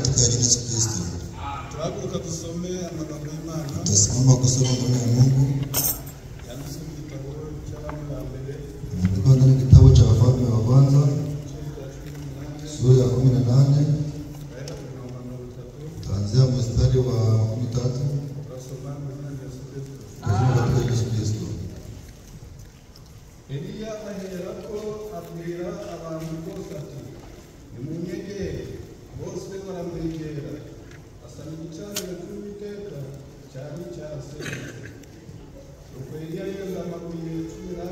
katika Yesu Kristo. Tunakuka tusome amagambo y'Imana. Tutasimama kusoma maneno ya Mungu. Yanditse mu gitabo cy'Abamambere. Ndiko ndani kitabu cha Wafalme wa kwanza. Sura ya 18. Kuanzia mstari wa 13. Tunasoma maneno ya Yesu Kristo. Katika Yesu Kristo. Eliya aherako abwira abantu bose ati nimunyegere, bose baramwegera, asaba igicaniro cy'Uwiteka cyari cyasenyutse. Nuko Eliya yenda amabuye 12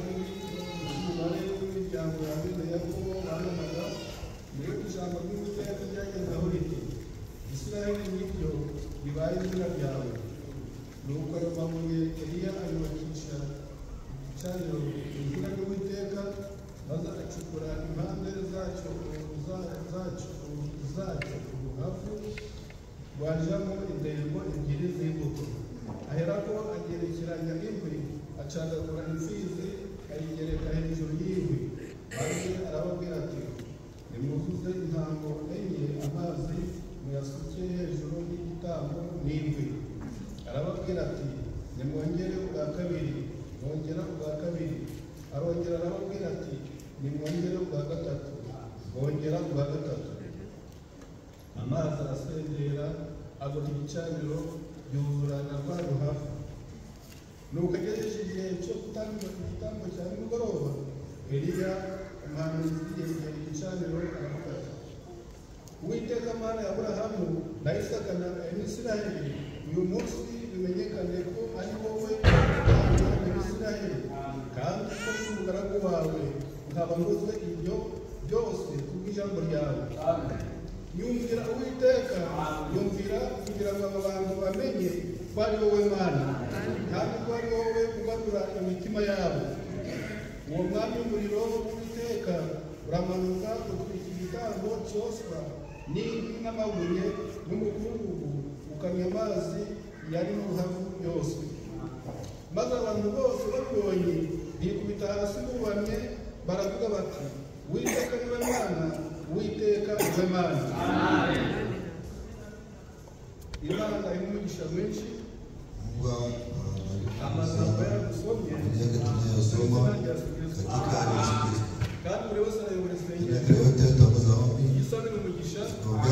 y'umubare w'imiryango ya bene Yakobo banganaga, niyo ijambo ry'Uwiteka ryagendaho riti Isirayeli nibyo bibaye izina ryawe. Nuko ayo mabuye Eliya ayubakisha igicaniro izina ry'Uwiteka, maze acukura impande zacyo uruhavu rwajyamo indengo ebyiri z'imbuto. Aherako agerekeranya inkwi, acagagura imfizi, ayigereka hejuru y'inkwi. Maze arababwira ati nimwuzuze intango enye amazi, muyasuke hejuru y'igitambo n'inkwi. Arababwira ati nimwongere ubwa kabiri. Bongera ubwa kabiri. Arongera arababwira ati nimwongere ubwa gatatu. Bongera ubwa gatatu. Amazi arasendera agwa igicaniro, yuzurana rwa ruhavu. Nuko agejeje igihe cyo gutanga igitambo cya nimugoroba, Eliya umuhanuzi yegera igicaniro aravuga ati Uwiteka Mana ya Aburahamu na Isaka na Isirayeli, uyu munsi bimenyekane ko ari wowe Mana ya Isirayeli, kandi ko umugaragu wawe nkaba nkoze ibyo byose kubw'ijambo ryawe. Yumvira Uwiteka, yumvira kugira ngo aba bantu bamenye ko ari wowe Mana, kandi ko ari wowe ugarura imitima yabo. Uwo mwami w'umuriro w'Uwiteka uramanuka utwika igitambo cyoswa n'inkwi n'amabuye n'umukungugu, ukamya amazi yari mu ruhavu yose. Maze abantu bose babibonye bikubita hasi bubamye, baravuga bati Uwiteka niwe Mana, Uwiteka niwe Mana. Imana imumugisha mwinshi. Amagambo yaragusomye katika Yesu Kristo. Kandi buri wese arayobora isengero. Isabira umugisha kutoka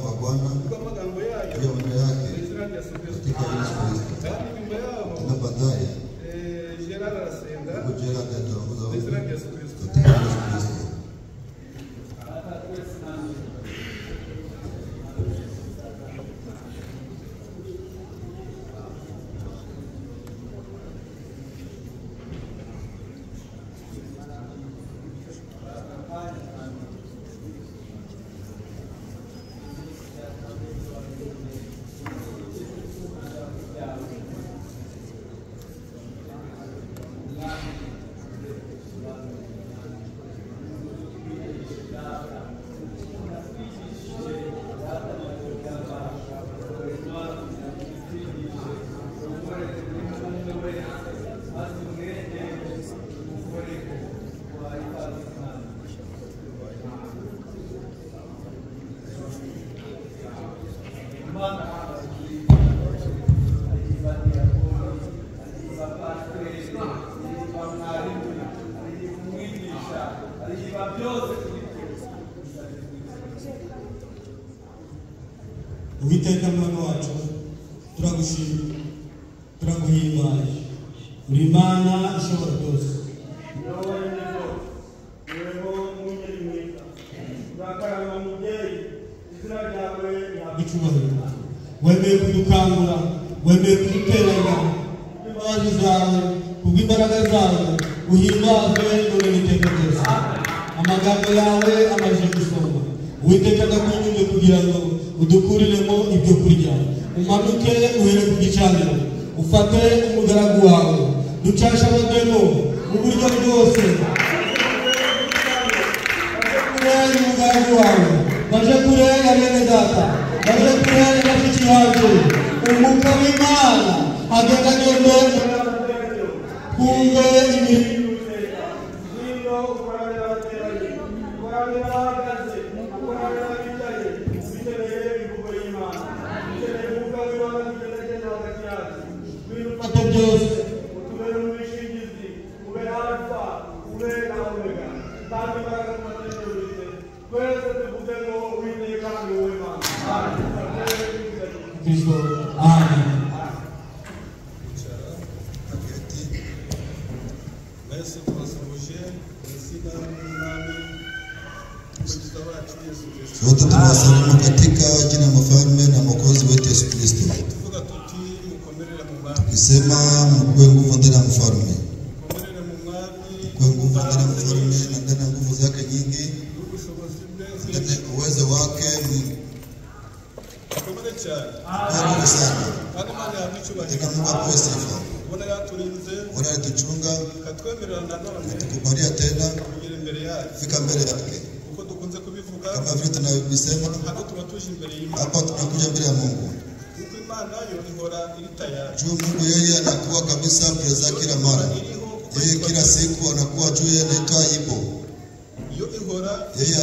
kwa Bwana amagambo yayo juu ya maneno yake izina rya Yesu Kristo. katika Yesu Kristo. Kandi nyuma yaho Tena baadaye Gerard arasenga Gerard ataongoza izina rya Yesu Kristo. katika Yesu Kristo. Uwiteka Mana wacu turagushimira, turaguhimbaje, uri Imana ishobora byose. Wemeye kudukangura, wemeye kuduteranya imbabazi zawe, kubw'imbaraga zawe uhimbazwe none n'iteka ryose. Amagambo yawe amaze gusoma, Uwiteka ndakwinginze kugira ngo udukuriremo ibyo kurya, umanuke uhere ku gicaniro, ufate umugaragu wawe, ducasha abademo mu buryo bwose. Baje kure umugaragu wawe, baje kure ya bene data, baje kure ya bashiki bacu. Umwuka w'Imana agendagende twumve imirimo Kristo. Amen. Mwese tubasuhuje mu izina ry'Umwami Umukiza wacu Yesu Kristo. Wote tunawasalimu katika jina la Mfalme na Mwokozi wetu Yesu Kristo. Tuvuga tuti mukomerere mu Mwami. Tukisema mkwe nguvu ndani ya Mfalme. Mukomerere mu Mwami. Mkwe nguvu ndani ya Mfalme na ndani ya nguvu zake nyingi. N'ubushobozi bwe. Ndani ya uwezo wake Mukomere cyane. Mungu sana. Kandi Imana yacu icyubahiro. Tena Mungu apewe sifa. Ubona yaturinze. Bwana alituchunga. Katwemerera nanone. Tukubalia tena. Kugira imbere yacu. Fika mbele yake. Kuko dukunze kubivuga. Kama vile tunavisema. Hano tuba tuje imbere y'Imana. Hapa tunakuja mbele ya Mungu. Kuko Imana yo ihora iri tayari. Juu Mungu yeye anakuwa kabisa mbele za kila mara. Yeye kila siku anakuwa juu, yeye anaitwa ipo. Iyo ihora Yeye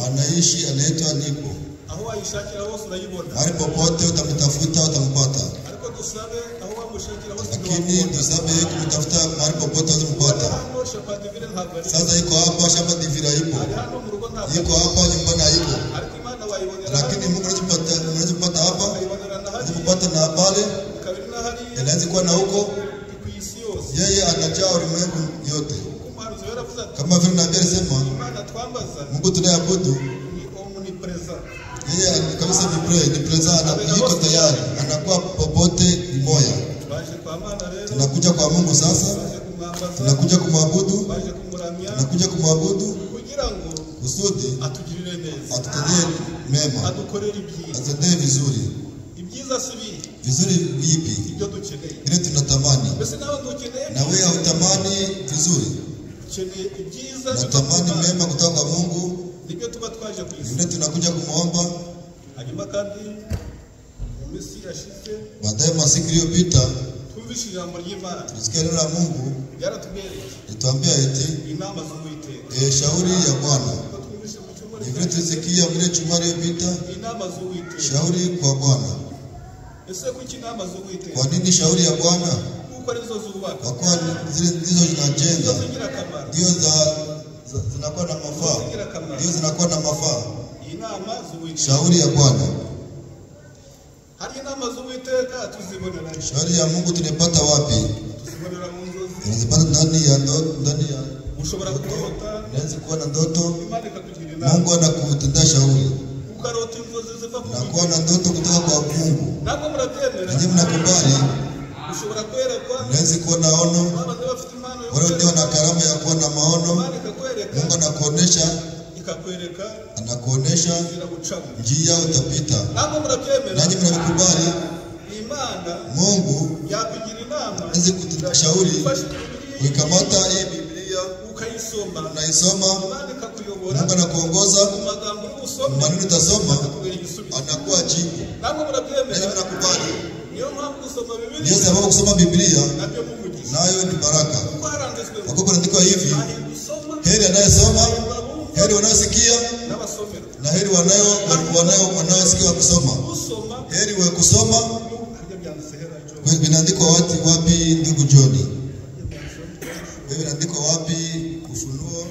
anaishi, anaitwa nipo. aho wayishakira hose urayibona. Mahali popote utamtafuta utampata. Ariko dusabe aho wamushakira hose Lakini tusabe yeye kumtafuta mahali popote utampata. hano Shepherd Divine ntabwo ari. Sasa iko hapa shamba divira ipo. Ari hano mu rugo ntabwo. Iko hapa nyumbani iko. Ariko Imana wayibonera. Lakini Mungu anazipata hapa. Wayibonera na hadi. Anazipata na pale. Kabiri na hadi. Anaweza kuwa na huko. Ku isi yose. Yeye anajaa ulimwengu yote. Umuhanuzi yaravuze ati. Kama vile nabii alisema, Imana twambaza. Mungu tunayeabudu Ni omnipresent. yeye kabisa ni present, yuko tayari, anakuwa popote moya. Baje kwa Mana rero. Tunakuja kwa Mungu sasa, Baje kumwambaza. tunakuja kumwabudu, Baje kumuramya. tunakuja kumwabudu Kugira ngo kusudi atugirire neza. atutendee mema, Adukorere ibyiza. atutendee vizuri. Ibyiza si bibi. Vizuri vipi? Ibyo dukeneye. Ile tunatamani. Mbese nawe dukeneye. Na wewe hautamani vizuri. Dukeneye ibyiza. Natamani mema kutoka kwa Mungu. Nibyo tuba twaje ku isi. Ile tunakuja kumuomba. Hanyuma kandi mu minsi yashize Baadaye masiku iliyopita twumvise ijambo ry'Imana. tusikia neno la Mungu Yaratubereye lituambia eti inama z'Uwiteka. shauri ya Bwana. Twumvise mu cyumweru Hivyo tusikia vile chuma iliyopita inama z'Uwiteka. shauri kwa Bwana. Ese kuki inama z'Uwiteka? Kwa nini shauri ya Bwana? Kuko arizo zubaka. Kwa kuwa zile ndizo zinajenga, Zigira akamaro. ndio zinakuwa na mafaa, ndio zinakuwa na mafaa. Inama z'Uwiteka. Shauri ya Bwana, Hari inama z'Uwiteka tuzibonera. shauri ya Mungu tunapata wapi? Tuzibonera mu nzozi. Tunazipata ndani ya Ushobora kurota. unaweza kuwa na ndoto, Imana ikakugira inama. Mungu anakutendea shauri. Ukarota inzozi ziva ku Unakuwa na ndoto kutoka kwa Mungu, ntabwo murabyemera. nanyi mnakubali. Ushobora kwerekwa. Unaweza kuwa na ono, Abantu bafite impano yo wale ndio na karama ya kuwa na maono. Imana ikakwereka. Mungu anakuonesha, Ikakwereka anakuonesha inzira gucamo. njia utapita, Ntabwo murabyemera. nanyi mnakubali. Imana Mungu yakugira inama. anaweza kutushauri Ufashe Bibiliya ukikamata hii Biblia ukayisoma. unaisoma, Imana ikakuyobora. Mungu anakuongoza, Mu magambo y'ubusome maneno utasoma akakubera igisubizo. anakuwa jibu, Ntabwo murabyemera. nanyi mnakubali. Niyo mpamvu gusoma Ndio Bibiliya sababu kusoma Biblia nabyo muvugisha. nayo ni baraka. Kuko haranditswe ngo Kwa kuwa kunaandikwa hivi, hahirwa usoma heri anayesoma, n'abumva heri wanaosikia n'abasomera. na heri wanaosikia kusoma. Usoma Heri wa kusoma. harya byanditse hera cyo. Kwa hivyo vinaandikwa wapi ndugu John? Kwa hivyo vinaandikwa wapi? Ufunuo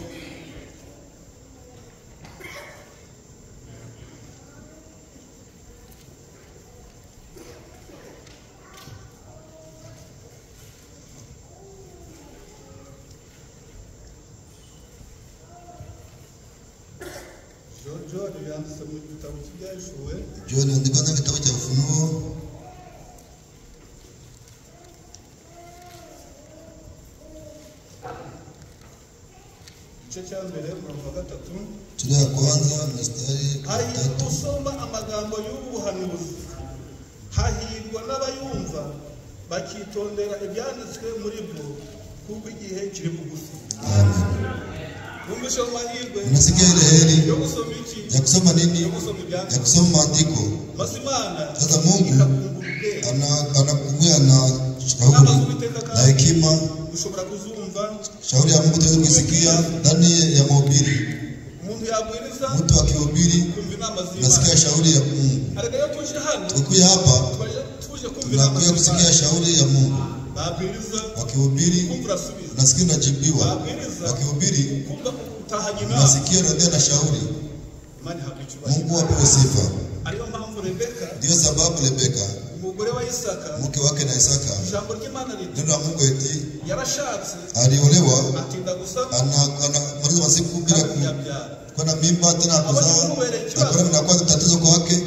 John yanditse mu gitabo cy'Ibyahishuwe. John andikwa na kitabu cha Ufunuo igice cya mbere umurongo wa 3. sura ya kwanza mstari wa Hahirwa 3. usoma amagambo y'ubu buhanuzi. Hahirwa n'abayumva bakitondera ibyanditswe muri bwo kuko igihe kiri bugufi. Numvise amahirwe Unasikia ile heri yo gusoma iki? ya kusoma nini? Yo gusoma ibyanditswe. Ya kusoma maandiko. Masimana Sasa Mungu ikakungura anakumbia na shauri na hekima. ushobora kuzumva. Shauri ya Mungu tunaweza kusikia ndani ya mahubiri. Umuntu yabwiriza Mtu akihubiri kumva inama z'Imana. nasikia shauri ya Mungu. Ariko iyo tuje hano Tukuya hapa tuje kumva inama tunakuja kusikia shauri ya Mungu. babwiriza Wakihubiri kumva urasubiza. nasikia unajibiwa. Babwiriza Wakihubiri kumva utahanye inama. nasikia unaendelea na shauri. Imana ihabwa icyubahiro. Mungu apewe sifa. Ariyo mpamvu Rebeka Ndio sababu Rebeka umugore wa Isaka mke wake na Isaka ijambo ry'Imana riti neno la Mungu eti yarashatse aliolewa atinda gusama ana maliza masiku bila kuwa na mimba tena kuzaa. Akora inakuwa tatizo kwake,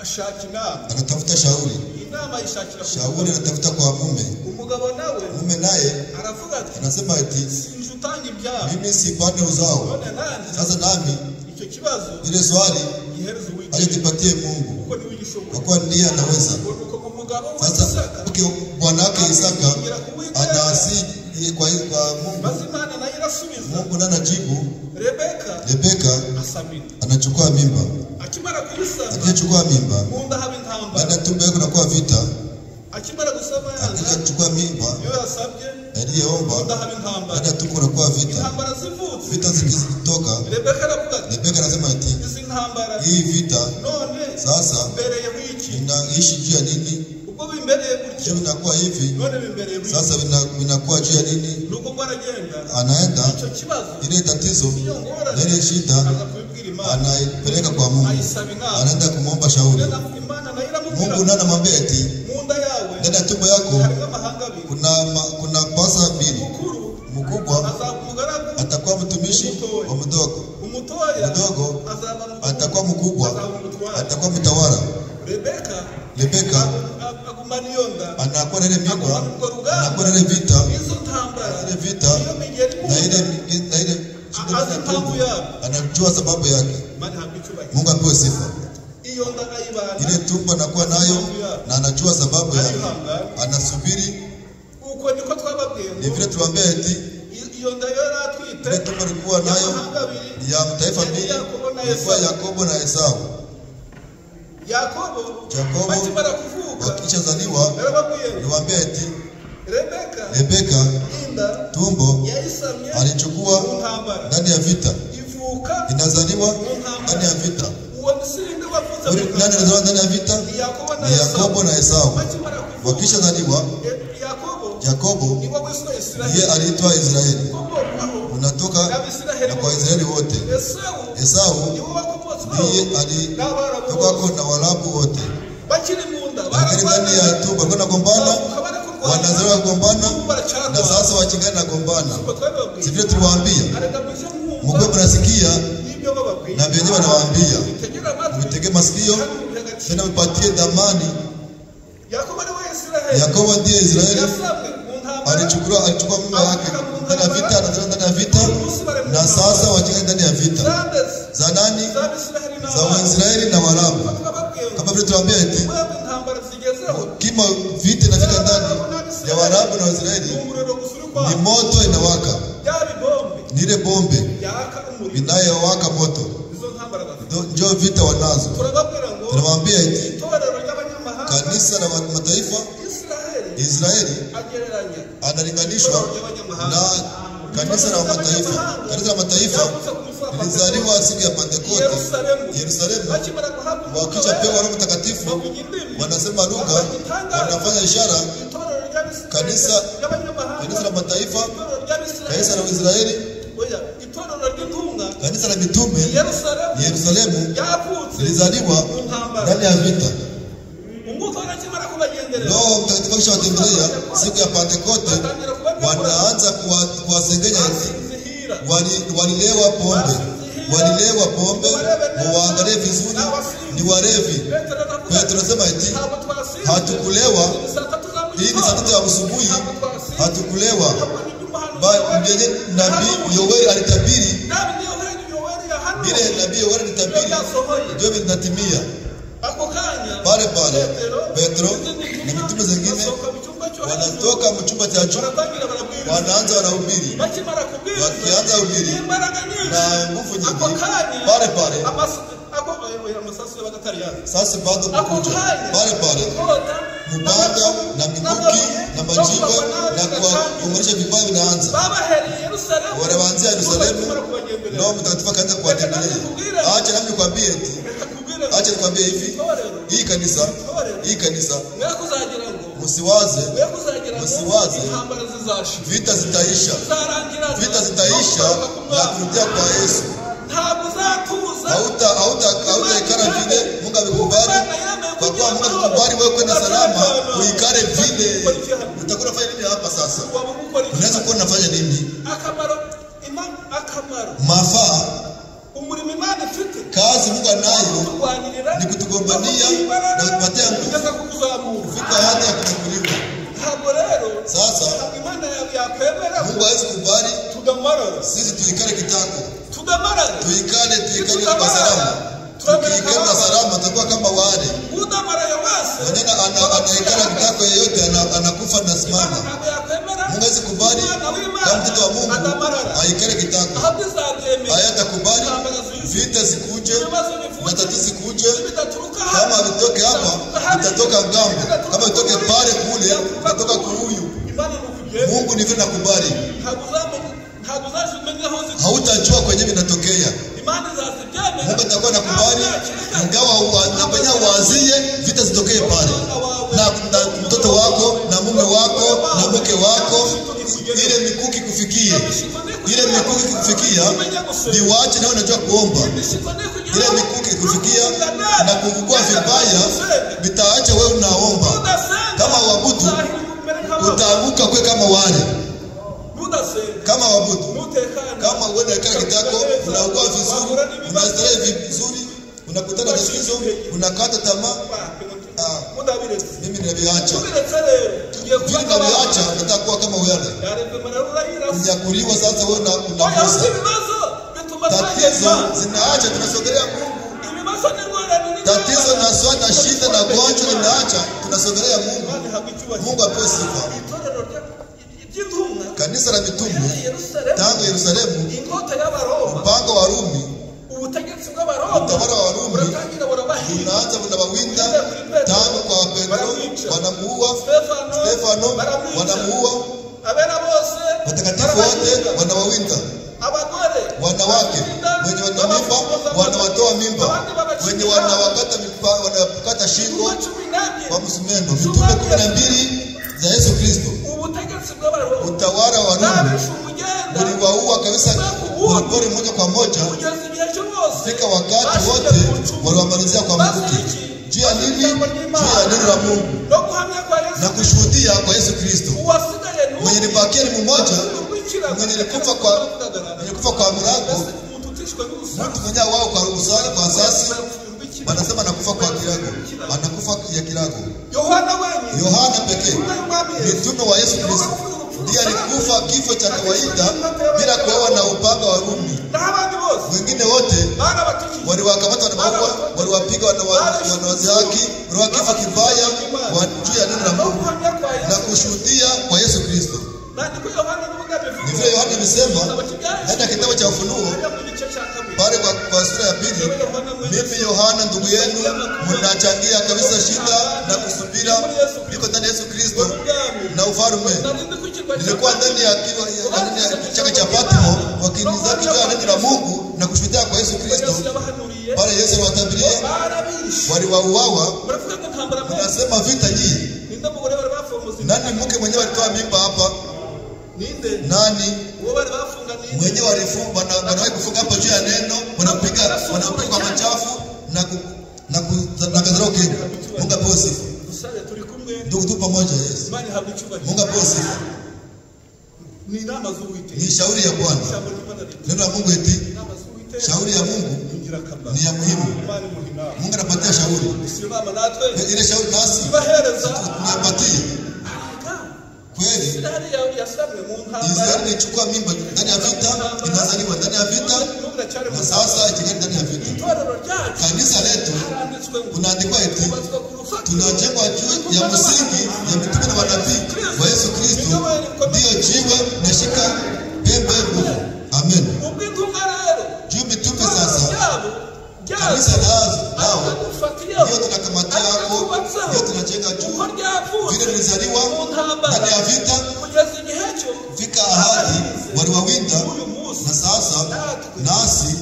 ashakina anatafuta shauri. Inama ishakira Shauri anatafuta kwa mume. Umugabo nawe Mume naye aravuga ati anasema eti sinjutanga ibyaha mimi sipate uzao. none nanje Sasa nami icyo kibazo ile swali gihereza uwiteka ajipatie Mungu uko ni wigishoboye kwa kuwa ndiye anaweza. uko umugabo wa Sasa Isaka bwana wake Isaka anaasi kwa Mungu. basi Imana nayo irasubiza Mungu na anajibu. Rebeka Asamini anachukua mimba. Akimara kuisama akichukua mimba munda haba intambara baada tumbe yako nakuwa vita. Akimara gusama akichukua mimba yo yasabye aliyeomba munda haba intambara baada tumbe nakuwa vita. Intambara zivutse Vita zikitoka Rebeka aravuga Rebeka anasema eti izi ntambara hii vita none sasa mbere ya wiki inaishi juu ya nini? ubwo bimbereye gutyo Sio inakuwa hivi none bimbereye wiki sasa vinakuwa juu ya nini? nuko mwaragenda Anaenda icyo kibazo ile tatizo ile shida anaipeleka kwa Mungu, anaenda kumwomba shauri. Mungu nana mwambia eti ndani ya tumbo yako kuna pasa mbili, mkubwa atakuwa mtumishi wa mdogo, mdogo atakuwa mkubwa, atakuwa mtawala. Rebeka anakuwa na ile mimba, anakuwa na ile vita, ile vita na ile anajua sababu yake. Mungu apewe sifa. Ile tumbo anakuwa nayo na anajua sababu yake, anasubiri. Ni vile tuambie eti ile tumbo alikuwa nayo ya mataifa mbili, ilikuwa Yakobo na Esau. Yakobo wakishazaliwa niwaambie eti Rebeka tumbo alichukua ndani ya vita, inazaliwa ndani ya vita. Nani anazaliwa ndani ya vita? Ni Yakobo na Esau. Wakishazaliwa Yakobo yeye aliitwa Israeli, unatoka na kwa Israeli wote. Esau yeye alitoka na Waarabu wote. Lakini ndani ya tumbo kuna gombana, wanazaliwa gombana na sasa wachingana na gombana. Sivyo tuliwaambia? Mko mnasikia na vyenye wanawaambia. Mtege masikio tena mpatie dhamani. Yakobo ndiye Israeli. Alichukua mimba yake ndani ya vita, anazaliwa ndani ya vita na sasa wachingana ndani ya vita. Za nani? Za Waisraeli na Waarabu. Kama vile tuambia eti kima vita inafika ndani ya Waarabu na Waisraeli, ni moto inawaka, ni ile bombe inayowaka moto, ndio vita wanazo. Tunawaambia eti kanisa la mataifa Israeli analinganishwa na kanisa la mataifa. Kanisa la mataifa lilizaliwa siku ya Pentekoste Yerusalemu. Wakishapewa Roho Mtakatifu wanasema lugha, wanafanya ishara. Kanisa la mataifa, kanisa la Israeli, kanisa la mitume Yerusalemu lilizaliwa ndani ya vita. Roho Mtakatifu akishawatembelea siku ya Pentekoste, wanaanza kuwasengenya walilewa pombe. Walilewa pombe, muangalie vizuri, ni walevi. Petro anasema eti hatukulewa, hii ni saa 3 ya asubuhi, hatukulewa. Bali nabii Yoeli alitabiri, ile nabii Yoeli alitabiri ndio vinatimia. Pale Petro na mitume zingine wanatoka mchumba cha juu, wanaanza wanahubiri. Wakianza kuhubiri na nguvu nyingi, pale sasa bado kukuja pale mupanga na mikuki na majiwe na kuimarisha vibaya vinaanza. Wanaanzia Yerusalemu, Roho Mtakatifu akaanza kuwatembelea. Acha nami nikwambie eti, acha nikwambie hivi, hii kanisa msiwaze vita zitaisha na kurudia kwa Yesu. Hauta ikara vile Mungu amekubali. wewe kwenda salama uikale vile. Utakuwa unafanya nini hapa sasa? Unaweza kuwa unafanya nini? Mafaa kazi Mungu anayo ni kutugombania na kupatia nguvu kufika hadi ya kuchukuliwa. Sasa Mungu hawezi kubali sisi tuikale kitako. Tuikale kwa salama. Tukiikale na salama tutakuwa kama wale. Wajana anaikala kitako yeyote anakufa na simama. Mungu hawezi kubali kama mtoto wa Mungu aikale kitako. Hayatakubali vita zikuje na tatizo zikuje. Kama vitoke hapa vitatoka ngambo, kama vitoke pale kule vitatoka kuhuyu. Mungu ndivyo nakubali. Hautajua kwenye vinatokea. Mungu atakuwa nakubali ingawa anafanya wazie vita zitokee pale. Na mtoto wako na mume wako na mke wako ile mikuki kufikia. Ile mikuki kufikia ni waache na unajua kuomba. Ile mikuki kufikia na kukua vibaya vitaacha wewe unaomba. Kama wabudu utaanguka kwa kama wale. Kama wabudu kama uende kile kitako unaugua vizuri, unastarehe vizuri, unakutana na tatizo, unakata tamaa. Mimi ninaviacha. Vile ninaviacha nataka kuwa kama wewe. Unyakuliwa sasa wewe unakosa. Tatizo zinaacha tunasogelea Mungu. Tatizo na swala shida na gonjwa linaacha tunasogelea Mungu. Mungu apewe sifa. Kanisa la mitume tangu Yerusalemu mpango wa Rumi utawala wa Rumi unaanza kunawawinda tangu kwa Petro wanamuua Stefano wanamuua watakatifu wote wanawawinda wanawake wenye wanamimba wanawatoa mimba wenye wanakata shingo kwa msumeno. Mitume 12 za Yesu Kristo. Utawala wa Rumi uliwaua kabisa pole moja kwa moja. Fika wakati wote waliwamalizia kwa mkuki. Juu ya nini? Juu ya neno la Mungu na kushuhudia kwa Yesu Kristo. Mwenye libakia ni mmoja, mwenye likufa kwa mirago. Mtu mwenye wao kwa rusali kwa asasi wanasema nakufa kwa kirago. Anakufa ya kirago. Yohana pekee mtume wa Yesu Kristo ndiye alikufa kifo cha kawaida bila kuoa na upanga wa Rumi. Wengine wote waliwakamata wanawaua, waliwapiga wanawazaki, waliwakifa kibaya juu ya neno la Mungu na kushuhudia kwa Yesu Kristo. Ndivyo Yohana amesema hata kitabu cha Ufunuo pale kwa sura ya 2, mimi Yohana ndugu yenu mnachangia kabisa shida na kusubira niko ndani ya Yesu Kristo na ufalme. Nilikuwa ndani ya chaka cha Patmo wakinizaki kwa neno la Mungu na kushuhudia kwa Yesu Kristo. Pale Yesu aliwatabiria waliwauawa. Nasema vita hii. Nani mke mwenyewe alitoa mimba hapa? Nani? Mwenyewe walifunga wanawahi kufunga hapo juu ya neno, wanapiga kwa machafu na kudharau Kenya. Mungu aposi. Ndugu tu pamoja Yesu. Mungu aposi. Ni shauri ya Bwana. Neno la Mungu eti shauri ya Mungu ni ya muhimu. Mungu anapatia shauri. Ile shauri nasi tunapatia. Kweli Israeli ilichukua mimba ndani ya vita, inazaliwa ndani ya vita na sasa ikienda ndani ya vita. Kanisa letu kunaandikwa eti tunajengwa juu ya msingi ya mitume na manabii wa Yesu Kristo, ndio jiwe nashika pembe nguvu. Amen. Juu mitume sasa kanisa lao ndio tunakamatia hapo, ndio tunajenga juu vile nilizaliwa ndani ya vita fika ahadi waliwawinda na sasa nasi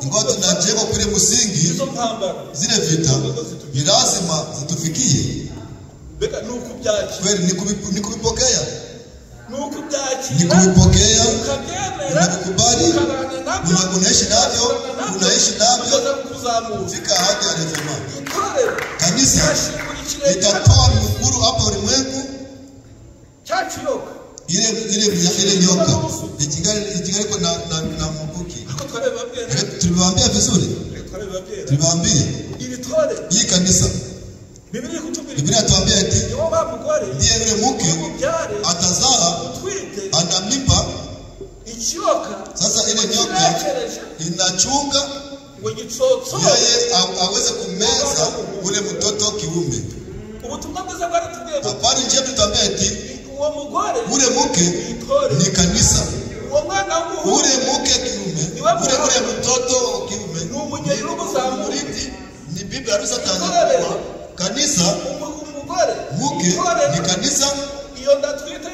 ingawa tunajenga kule msingi zile vita ni lazima zitufikie. Kweli ni kuvipokea unakubali unaishi navyo fika ahadi ya rehema. Kanisa itatoa mkuru hapa ulimwengu ile nyoka ikigali kwa na mkuki. Tuliwaambia vizuri, tuliwaambia hii kanisa Biblia inatuambia eti ndiye yule mke atazaa ana mimba. Sasa ile nyoka inachunga yeye aweze kumeza ule mtoto kiume. Habari njema tuambia eti ule mke ni kanisa. Ule mke kiume, ule mtoto kiume ni bibi harusi atazaliwa. Kanisa mke ni kanisa.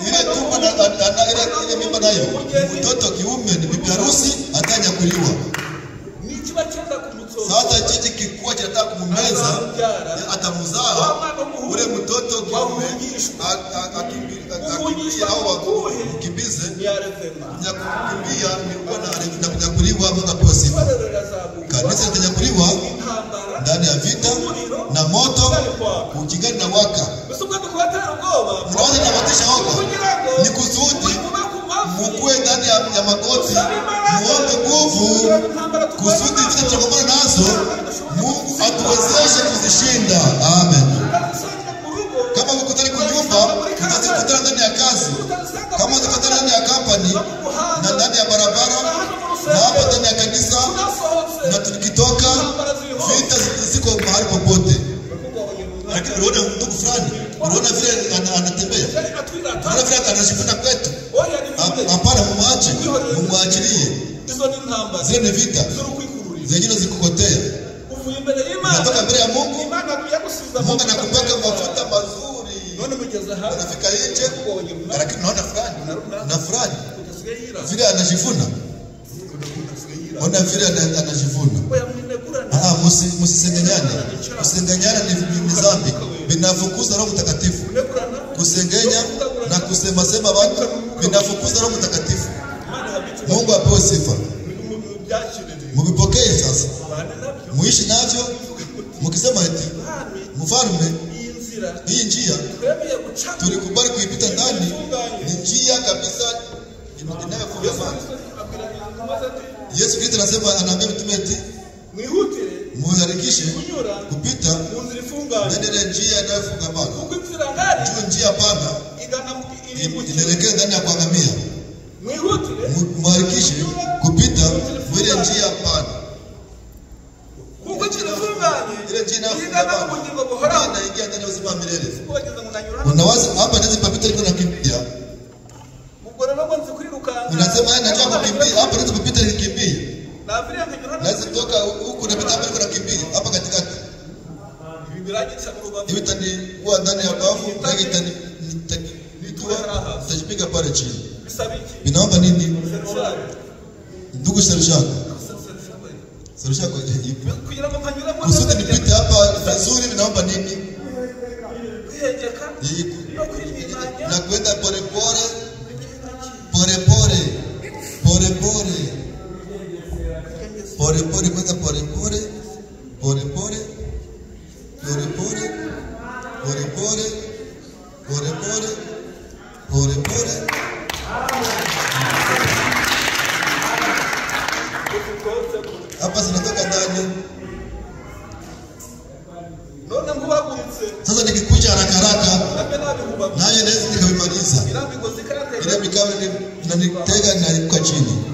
Ile tumbo na ile mimba nayo mtoto kiume ni bibi harusi atanyakuliwa. Sasa chichi kikua cha nataka kumumeza atamuzaa ule mtoto kiume akimbia au akimbize kukimbia na kunyakuliwa. Mungu apewe sifa. Kanisa litanyakuliwa ndani ya vita na moto ukingani na waka. Mwanzo na watisha hoga ni kusudi mkue ndani ya magoti muombe nguvu kusudi vita tunakombana nazo Mungu atuwezeshe kuzishinda. Amen. Kama ukutani kwa nyumba tutazikutana ndani ya kazi, kama tukutana ndani ya kampani na ndani ya barabara na hapa ndani ya kanisa, na tukitoka vita ziko mahali popote. Lakini unaona mtu fulani, unaona vile anatembea, unaona vile anashikana kwetu, hapana, mumwachilie. Zile ni vita zingine zikukotea. Unatoka mbele ya Mungu, Mungu anakupaka mafuta mazuri, unafika nje, lakini unaona fulani na fulani vile anajivuna. Ona vile anajivuna. Msisengenyane. Kusengenyana ni dhambi. Binafukuza Roho Mtakatifu. Kusengenya na kusema sema watu binafukuza Roho Mtakatifu. Mungu apewe sifa. Mvipokee sasa. Muishi navyo. Mkisema eti mfalme hii njia tulikubali kuipita ndani, ni njia kabisa inayofunga maji. Yesu Kristo anasema, anaambia mtume eti muharakishe kupita ndani ya njia inayofunga maji. Juu njia pana inaelekea ndani ya kuangamia. Muharakishe kupita ile njia pana. Ile njia inayofunga maji inaingia ndani ya uzima wa milele. Unawaza hapa ndizo papita liko na kimbia. Unasema nataka kukimbia hapa, ndizo papita nikimbia. Lazima toka huku na pita liko na kimbia hapa katikati. Hivi tani kwa ndani ya bafu tagi tani tajipiga pale chini. Binaomba nini? Ndugu Sershako. Sershako ipi? Kusudi nipite hapa vizuri, binaomba nini? Na kwenda pole pole. Pole pole. Pole pole. Pole pole kwenda pole pole. Pole pole. Pole pole. Pole pole. Pole pole. Pole pole. Hapa zinatoka ndani. Sasa nikikuja haraka haraka naye naweza nikamaliza. Ile mikao inanitega na kwa chini.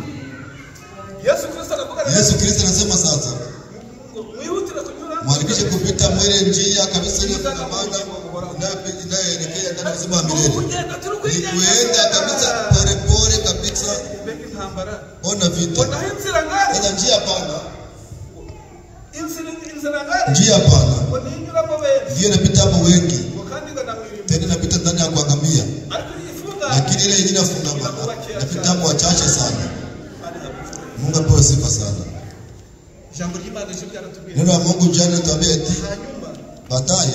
Yesu Kristo anasema sasa mwarikishe kupita mwele njia kabisa ile fungamana inayoelekea ndani ya uzima wa milele. Ni kuenda kabisa pole pole kabisa. Ona vita. Kuna njia pana. Njia pana. Ndiyo inapita hapo wengi. Tena inapita ndani ya kuangamia. Lakini ile ingine fungamana inapita hapo wachache sana. Mungu apewe sifa sana. Neno la Mungu jana tuambia eti baadaye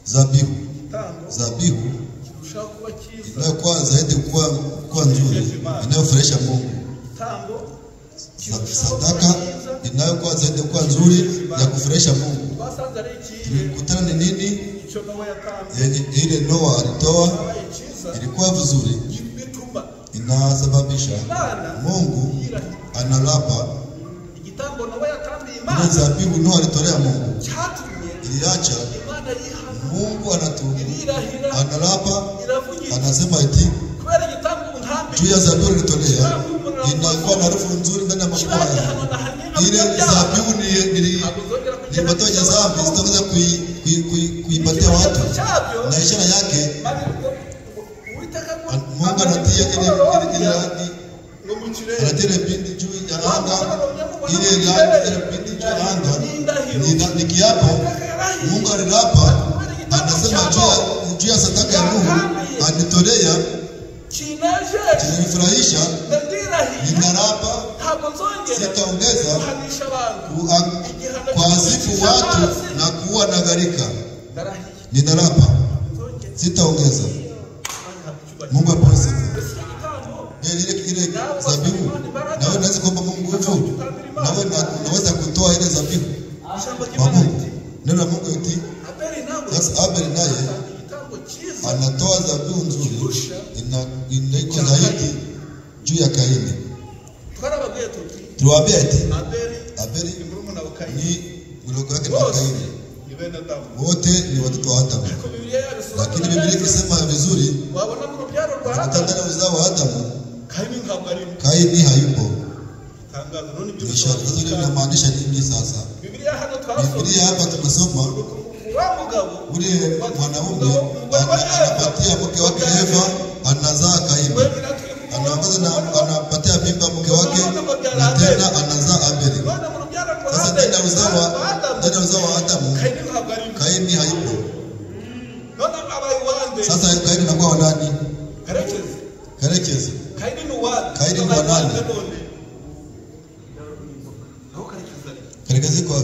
zabihu inayo kwanza zaidi kuwa nzuri, inayofurahisha Mungu. Sadaka inayokuwa zaidi kuwa nzuri ya kufurahisha Mungu. tulikutana ni nini? Ile Noa alitoa ilikuwa vizuri, inasababisha Mungu analapa. Ile zabibu Noa alitolea Mungu iliacha Mungu analapa, anasema eti juu ya zabibu nilitolea inakuwa na harufu nzuri ndani ya mashamba yangu. Ile zabibu nilipatoa dhambi sitaweza kuipatia watu, na ishara yake Mungu anatia ile bindi juu ya anga, ile bindi juu ya anga ni kiapo. Mungu alilapa, anasema juu ya sadaka ya Nuhu anitolea, kinifurahisha, ninarapa sitaongeza kuazifu watu na kuwa na gharika. Ninarapa sitaongeza. Mungu aponye. Ile zabibu nawe unaweza kuomba Mungu nguvu, nawe unaweza kutoa ile zabibu kwa Mungu. Neno la Mungu eti sasa Abel naye anatoa zabibu nzuri inaiko zaidi juu ya Kaini. Tuwaambia eti Abeli ni mdogo wake wa Kaini, wote ni watoto wa Adamu. Lakini Biblia ikisema vizuri, ndani ya uzao wa Adamu Kaini hayupo. Sasa ile inamaanisha nini sasa? Biblia hapa tunasoma ule mwanaume anapatia mke wake Eva, anazaa Kaini. Anapatia mimba mke wake na tena anazaa Abeli. Sasa ndani ya uzao wa Adamu Kaini hayupo. Sasa Kaini anakuwa nani? Karekezi. Kaini ni nani? Karekezi kwa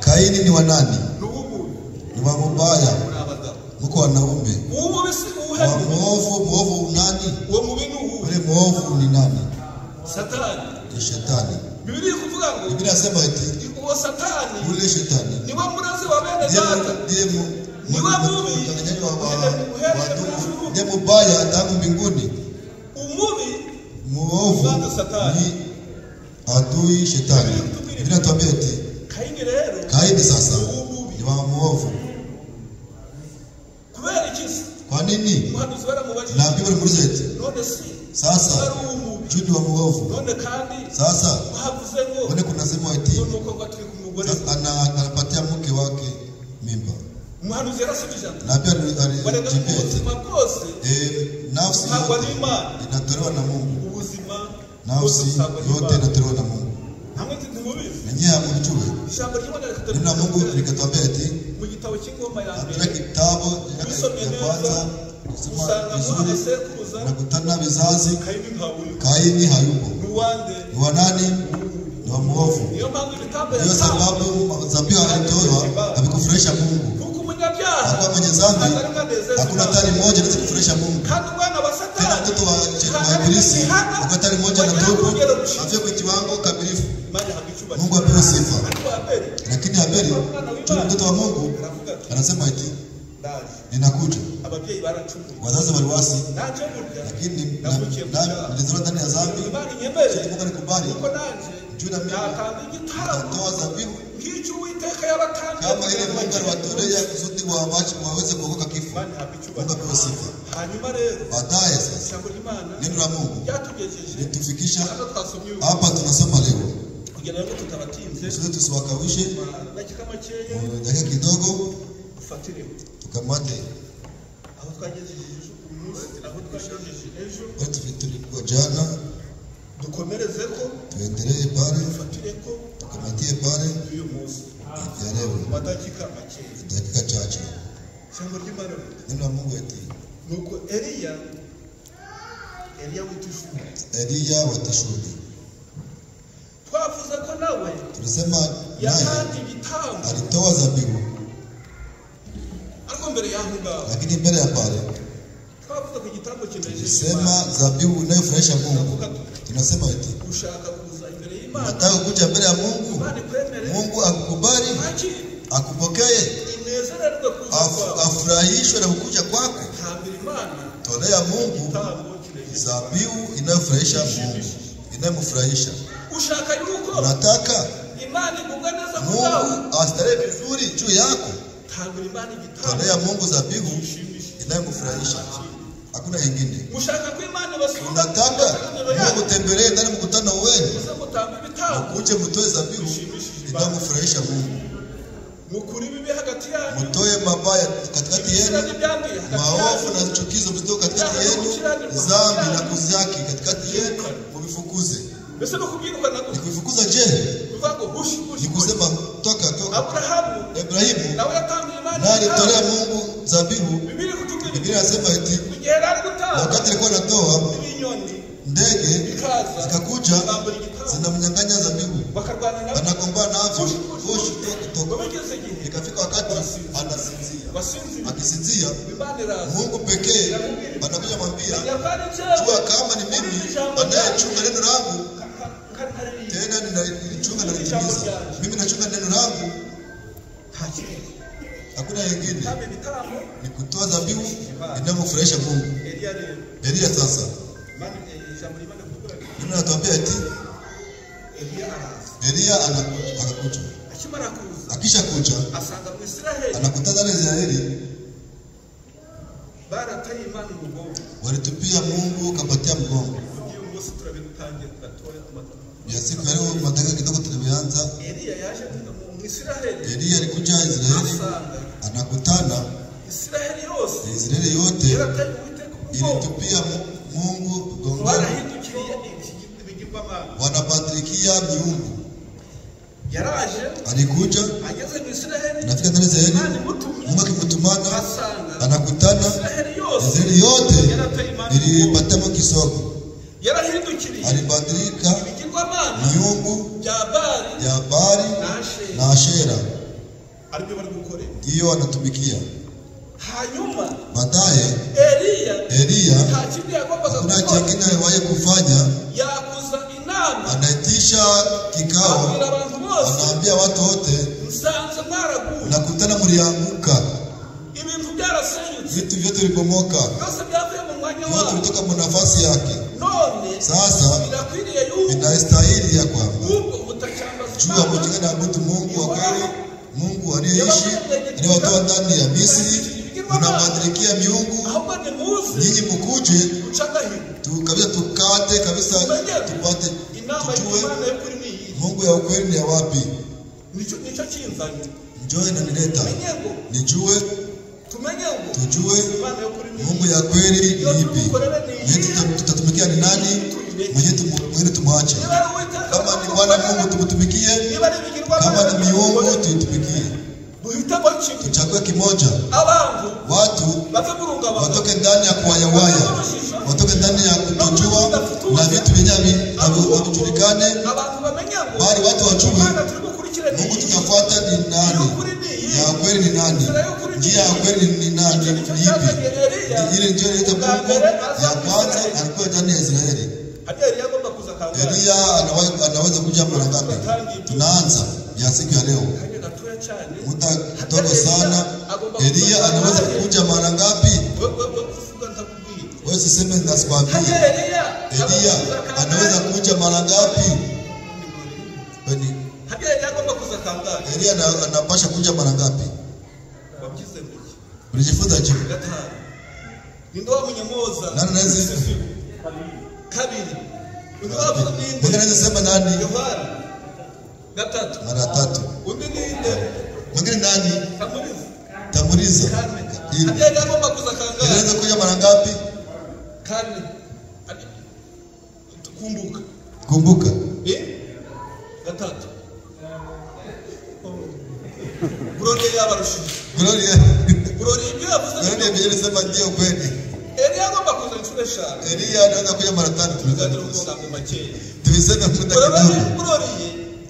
Kaini ni wa nani? Ni wa mbaya. Mko wanaume. Muovu nani? Ule muovu ni nani? Satani. Ni shetani. Biblia kuvuga ngo Biblia inasema eti uwo Satani ule shetani ni wa murazi wa bene data. Ni wa mubi ndiye mubaya tangu mbinguni. Umubi muovu ni adui shetani. Biblia inatuambia eti Kaini sasa ni wa muovu. Kwa nini? Na Biblia inamuuliza eti sasa judi wa muovu. Sasa wale kuna sema eti anapatia mke wake mimba. Na pia alijibia eti nafsi yote inatolewa na Mungu. Nafsi yote inatolewa na Mungu. Nyinyi hamjui. Neno Mungu likatuambia eti katika kitabu cha kwanza na kutana vizazi Kaini hayupo. Ni wa nani? Ni wa muovu. Ndio sababu zabibu alitoa amekufurahisha Mungu. Hakuwa mwenye dhambi, hakuna tani moja inaweza kufurahisha Mungu. Tena mtoto wa Ibilisi hakuna tani moja na tubu afye kwa kiwango kamilifu. Mungu apewe sifa. Lakini Abeli mtoto wa Mungu anasema eti ninakuja. Wazazi waliwasi, lakini nilizaliwa ndani ya dhambi. Mungu alikubali. Juu na mimi natoa zabibu kama ile Mungu aliwatolea kusudi waweze kuokoka kifo. Mungu apewe sifa. Baadaye sasa neno la Mungu litufikisha hapa tunasoma leo. Sisi tusiwakawishe dakika kidogo tukamate watu tulikuwa jana, tuendelee pale, tukamatie pale ya leo dakika chache. Neno la Mungu eti nuko Eliya watishudi. Twavuze ko nawe tulisema naye alitoa zabibu, lakini mbele ya pale tulisema zabibu inayofurahisha Mungu. Tunasema eti unataka kuja mbele ya Mungu, Mungu akukubali, akupokee, afurahishwe na kukuja kwako, tolea Mungu zabihu inayofurahisha Mungu, inayomfurahisha. Unataka Mungu astarehe vizuri juu yako, tolea Mungu zabihu inayomfurahisha. Hakuna ingine. Unataka Mungu tembelee ndani mkutano wenu, ukuje mtoe zabihu inayomfurahisha Mungu. Mutoe mabaya katikati yenu, maovu na chukizo mtoe katikati yenu, dhambi na kuzaki katikati yenu, muvifukuze. Nikufukuza je? Nikusema toka. Ibrahimu na alitolea Mungu zabihu. Biblia inasema eti wakati alikuwa anatoa, ndege zikakuja zinamnyang'anya zabihu, anagombana navyo, toka. Ikafika wakati anasinzia. Akisinzia, Mungu pekee anakuja mwambia, jua kama ni mimi anayechunga neno langu, tena ninalichunga na nitimiza. Mimi nachunga neno langu, hakuna yengine. Ni kutoa zabihu inayomfurahisha Mungu. Elia sasa, Biblia inatuambia eti Elia akakuja. Akisha kuja, anakutana na Israeli, walitupia Mungu kapatia mgongo. Ya siku ya leo mataka kidogo tulianza. Elia alikuja Israeli, anakutana Israeli yote ilitupia Mungu mgongo, wanabadilikia miungu. Alikuja, anafika ndani Israeli, Mungu akimutumana, anakutana Israeli yote ilipata kisogo. Alibadilika miungu ya Baali na Ashera, hiyo anatumikia. Baadaye Elia hakuna jingine aliwahi kufanya, anaitisha kikao, anaambia watu wote, nakutana mlianguka, vitu vyote vilibomoka, yote kutoka kwa nafasi yake. Sasa inastahili ya kwamba jua mjinga na abudu Mungu wa kweli, Mungu aliyeishi aliyewatoa ndani ya Misri. Unabadilikia miungu, nyinyi mkuje kabisa, tukate kabisa, tupate tujue Mungu ya ukweli ni ya wapi. Njoo na nileta nijue, tujue Mungu ya kweli ni ipi, mwenye tutatumikia ni nani, mwenye tumwache. Kama ni Bwana Mungu tumtumikie, kama ni miungu tuitumikie. Tuchague kimoja. Watu watoke ndani ya kuwayawaya, watoke ndani ya kutojua na vitu vyenyewe havijulikane, bali watu wajue Mungu tunafuata ni nani, ya kweli ni nani, njia ya kweli ni nani, ni ipi. Ile njia ile Mungu ya kwanza alikuwa ndani ya Israeli. Elia anaweza kuja mara ngapi? Tunaanza ya siku ya leo, muda kidogo sana. Elia anaweza kuja mara ngapi? Wewe siseme nasikwambia. Elia anaweza kuja mara ngapi? Elia anapasha kuja mara ngapi? Ulijifunza je? Nani anaweza? Kabili. Mwingine sema nani? Mara tatu. Mwingine nani? Tamuriza. Inaweza kuja mara ngapi? Kumbuka. Gatatu. Gloria yabarushi. Gloria Biblia inasema ndio kweli. Elia agomba kuza inshuro eshanu. Elia anaweza kuja mara tatu. Tulisema muda kidogo. Gloria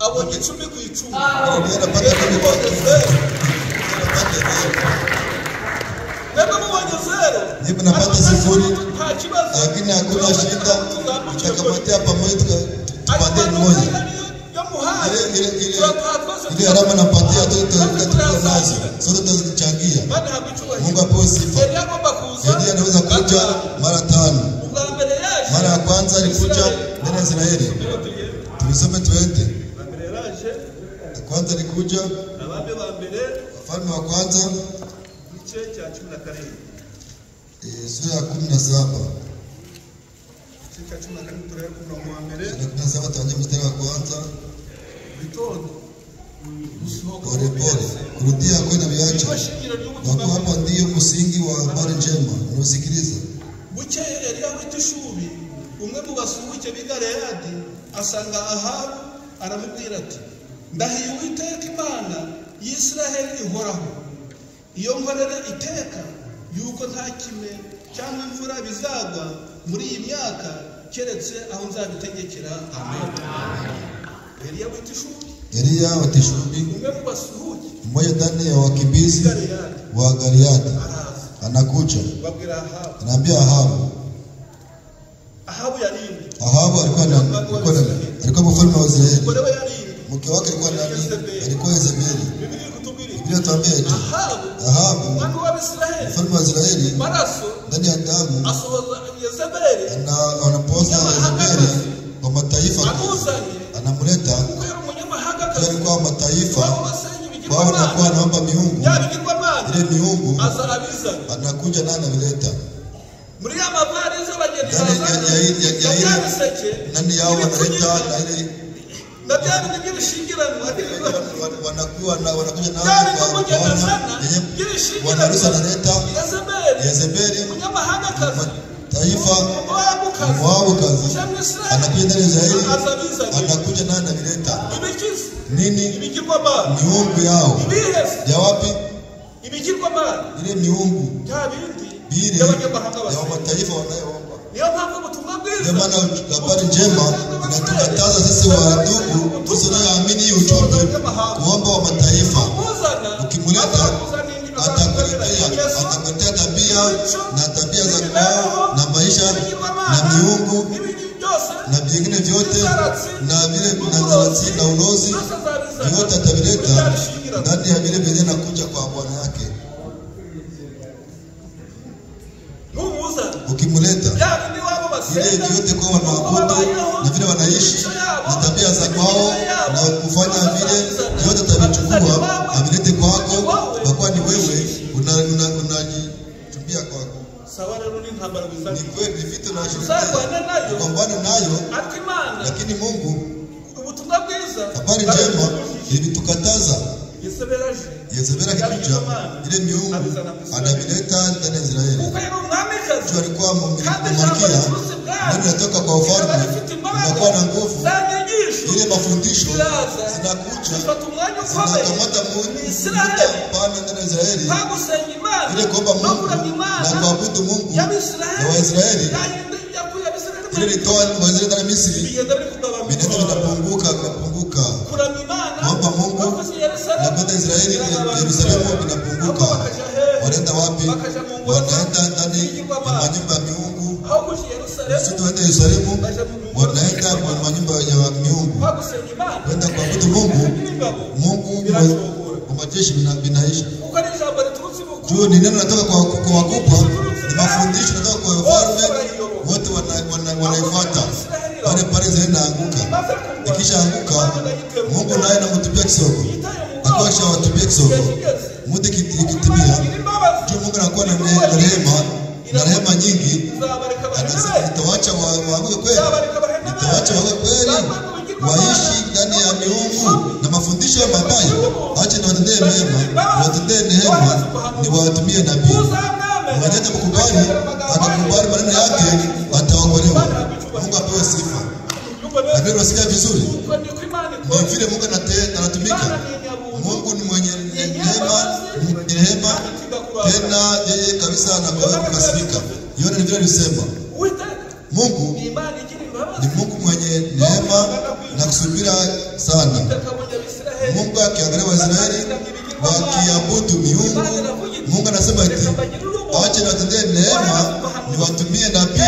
abonye 10 ku 10. Gloria anapata Nipo napata sifuri, lakini hakuna shida. Tutakamatia pamoja tupande mmoja. ile alama nampatia tutakula nazo sote tutazichangia. Mungu apewe sifa. Elia anaweza kuja mara 5. Mara ya kwanza alikuja ndani ya Israeli. Tulisome tuende. Kwanza alikuja wafalme wa kwanza sura ya 17. Tuanze mstari wa kwanza. Pole pole kurudia kwenda viacha. Na kwa hapa ndio msingi wa habari njema. Unasikiliza? Buke Elia w'itishubi umwe mu basuhuke bigareyadi asanga Ahabu aramubwira ati ndahiye Uwiteka Imana y'Isiraheli ihoraho iyo nkorera iteka yuko nta kime cyangwa imvura bizagwa muri iyi myaka keretse aho nzabitegekera. Amen. Elia w'itishubi umwe mu basuhuke mmoja ndani ya wakimbizi wa Galiadi anakuja. Anaambia Ahabu alikuwa mfalme wa Israeli. Mke wake alikuwa nani? Alikuwa Yezebeli. Biblia inatuambia eti Ahabu mfalme wa Israeli ndani ya damu anapoza Yezebeli kwa mataifa, anamleta kwa mataifa wao wanakuwa wanaomba miungu. Ile miungu anakuja na analeta nani yao wanaleta na ile wanakuja na wanarusa analeta Yezebeli taifa wao kazi anakuja ndani ya Israeli, anakuja na analeta nini? Miungu yao ya wapi? Ile miungu bile ya mataifa wanayoomba. Ndio maana habari njema inatukataza sisi wa ndugu tusioamini ujumbe kuomba wa mataifa. Ukimleta atakuletea tabia na tabia za kwao na maisha na miungu na vingine vyote na vile nazarati na ulozi vyote atavileta ndani ya vile vile nakuja kwa bwana yake. Ukimleta ile vyote kwa wanaabudu na vile wanaishi na tabia za kwao na kufanya vile vyote atavichukua avilete kwako, kwa kuwa ni wewe unajichumbia kwako. Ni kweli vitu na kugombana nayo, lakini Mungu habari njema ilitukataza. Yezebeli akikuja ile miungu anavileta ndani ya Israeli. Alikuwa malkia ndio anatoka kwa ufalme, anakuwa na nguvu. Ile mafundisho zinakuja zinakamata Mungu pana ndani ya Israeli, ile kuomba Mungu na kuabudu Mungu na Waisraeli. Ile litoa Waisraeli ndani ya Misri, binadamu vinapunguka kuomba Mungu na kwenda Israeli, Yerusalemu vinapunguka. Wanaenda wapi? Wanaenda ndani ya manyumba ya miungu. Sisi tuende Yerusalemu, wanaenda kwa manyumba ya miungu, wanaenda kuabudu Mungu. Mungu wa majeshi vinaisha. Juu ni neno natoka kwa wakubwa, ni mafundisho natoka kwa wafalme, wote wanaifuata. Pale zinaanguka. Ikisha anguka, Mungu naye anamtupia kisoko. Akisha watupia kisoko, muda kitimia, juu Mungu anakuwa na rehema nyingi. Nitawaacha waanguke kweli. Nitawaacha waanguke kweli. Waishi ndani ya miungu na mafundisho mabaya. Acha niwatendee mema, niwatendee neema, niwatumie nabii. Mwenyewe mkubali, atakubali maneno yake, ataokolewa. Mungu apewe sifa. Lakini unasikia vizuri? Ni vile Mungu anatumika. Mungu ni mwenye neema, tena yeye kabisa anaweza kukasirika. Yeye ni vile alisema. Mungu ni Mungu mwenye neema na kusubira sana. Mungu akiangalia Waisraeli wakiabudu miungu, Mungu anasema eti acha niwatendee neema, niwatumie nabii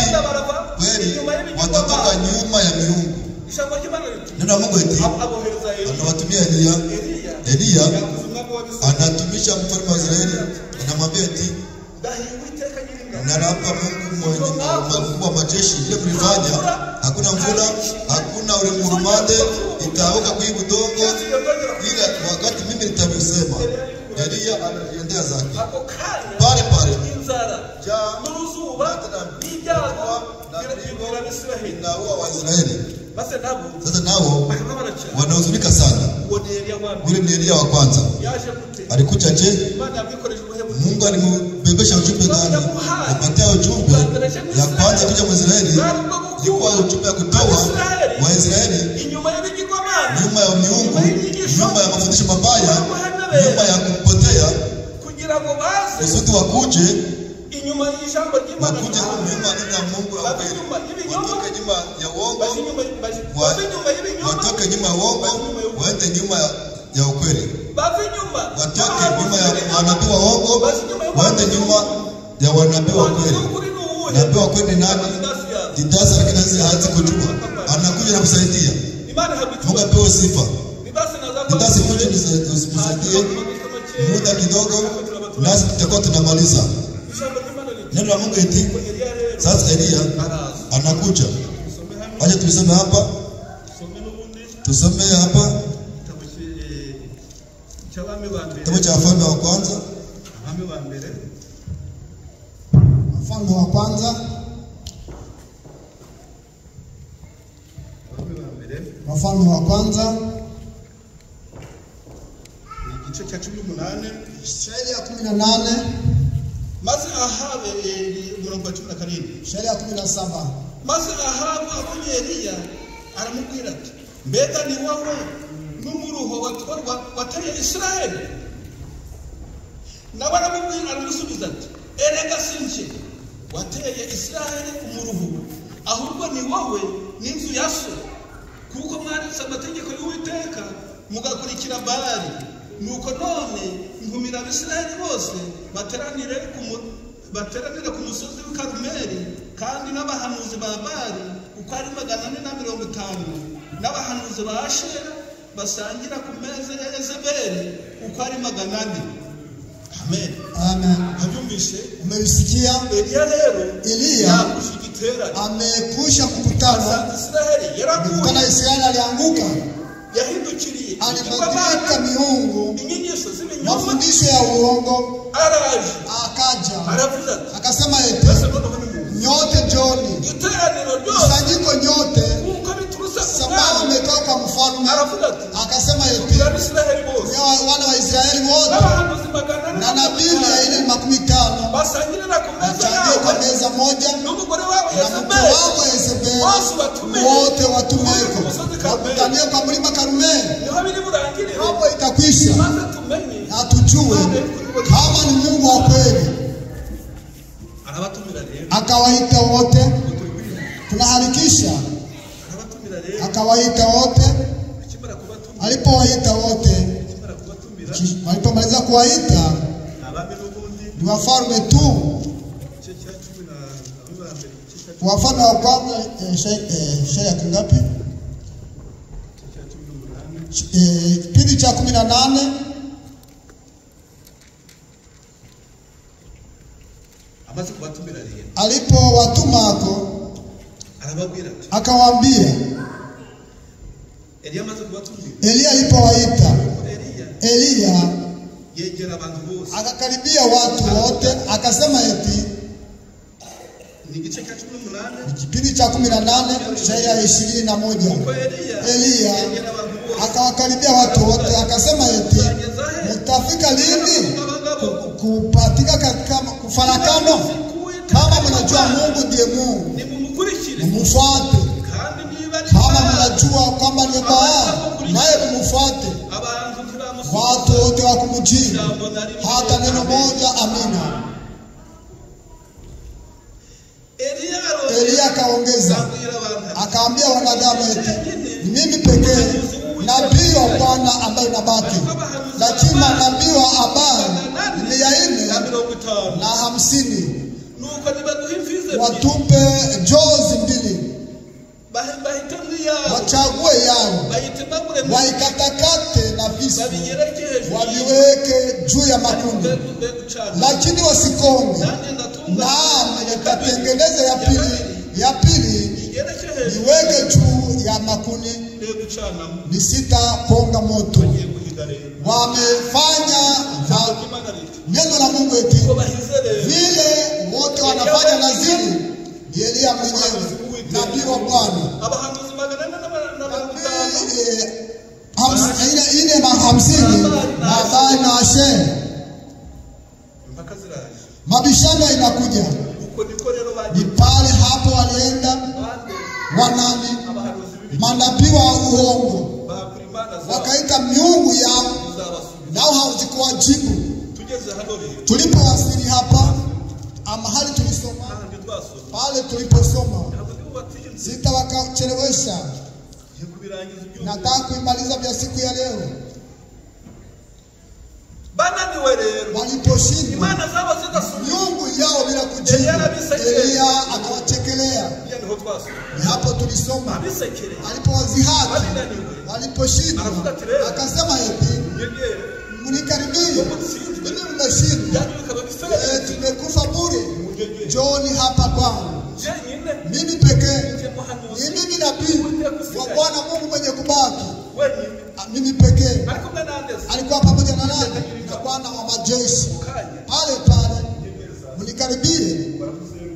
kweli, watatoka nyuma ya miungu. neno la Mungu eti anawatumia Elia anatumisha mfalme wa Israeli, anamwambia eti narapa Mungu wa majeshi, ile mlifanya hakuna mvula, hakuna ule murumande itaoka kwa udongo, ila wakati mimi nitabisema. Elia anaendea zake pale pale na wa Israeli. Sasa nao wanahuzunika sana. Yule ni Elia wa kwanza. Alikuja je? Mungu alimbebesha ujumbe gani? Apatia ujumbe ya kwanza kuja kwa Israeli ilikuwa ujumbe ya kutoa wa Israeli nyuma ya miungu, nyuma ya mafundisho mabaya, nyuma ya kupotea, kusudi wakuje nyuma ya Mungu wa kweli, watoke nyuma ya uongo, watoke nyuma ya uongo, waende nyuma ya ukweli, watoke nyuma ya wanabii wa uongo, waende nyuma ya wanabii wa kweli. Nabii wa kweli nani? Didasi, lakini hawezi kujua, anakuja na kusaidia. Mungu apewe sifa. Didasi kuja nisaidie muda kidogo, nasi tutakuwa tunamaliza. Neno la Mungu eti sasa Elia anakuja. Acha tusome hapa. Tusome hapa. Kitabu cha Wafalme wa kwanza. Wafalme wa kwanza. Wafalme wa kwanza. Igice cha 18. Shairi ya 18. Maze Ahabu umurongo wa 17. Shairi ya 17. Maze Ahabu abonye Elia aramubwira ati, mbega ni wowe n'umuruho wateye Israeli? Nawe aramusubiza ati, erega sinje wateye Israeli umuruho, ahubwo ni wowe n'inzu ya so, kuko mwaritse amategeko y'Uwiteka mugakurikira Baali. Nuko none nkumira Abisirayeli bose bateranire ku musozi wa Karumeli, kandi n'abahanuzi ba Baali uko ari 450, n'abahanuzi ba Ashera basangira ku meza ya Yezebeli uko ari 400. Amen. Amen. Habyumvise? Umesikia? Elia amekusha mkutano. Mkutano Israeli alianguka. Alibadilika miungu, mafundisho ya uongo. Akaja akasema eti nyote njoni, kusanyiko nyote, sababu umetoka kwa mfalme. Akasema eti wana wa Israeli wote na nabii 450 wachangie kwa meza moja, na mke wao Yezebeli wote watumeko wakutanie kwa mlima Karumeli. Hapo itakwisha, atujue kama ni Mungu wa kweli. Akawaita wote, tunaharakisha. Akawaita wote, alipowaita wote, walipomaliza kuwaita, ni wafalme tu. Wafalme wa kwanza shairi ya kingapi? Kipindi cha 18. Alipowatumako akawaambia. Elia alipowaita, Elia akakaribia watu wote, akasema eti kipindi cha 18 shairi ya 21. Elia akawakaribia watu wote, akasema eti mtafika lini kupatika katika kufarakano? Kama mnajua Mungu ndiye Mungu, mumfuate. Kama mnajua kwamba ni Baali, naye mumfuate. Watu wote wakumjini, hata neno moja amina. Elia akaongeza, akaambia wanadamu eti mimi pekee nabii wa Bwana ambaye nabaki, lakini nabii wa Baali ni 450. Watupe jozi 2. wachague yao, waikatakate na visu, waviweke juu ya makundi, lakini wasikonge. Naam, nikatengeneze ya pili niweke juu ya makundi, nisitakonga moto. Wamefanya neno la Mungu eti vile wote wanafanya naziri. Elia mwenyewe nabii wa Bwana ile mahamsini na na ashe mabishano inakuja. Ni pale hapo walienda wanani manabii wa uongo wakaita miungu yao, nao hawajikuwa jibu. Tulipowasili hapa mahali tulisoma pale tuliposoma, sitawachelewesha, nataka kuimaliza vya siku ya leo. Waliposhindwa miungu yao bila kujibu, Elia akawachekelea. Hapo tulisoma alipowazihaki, waliposhindwa akasema eti mnikaribie, mimi mmeshindwa, tumekufa bure, John hapa kwangu. Mimi pekee, mimi nabii wa Bwana Mungu mwenye kubaki, mimi pekee. Alikuwa pamoja na nani? Na Bwana wa majeshi. Pale mnikaribie,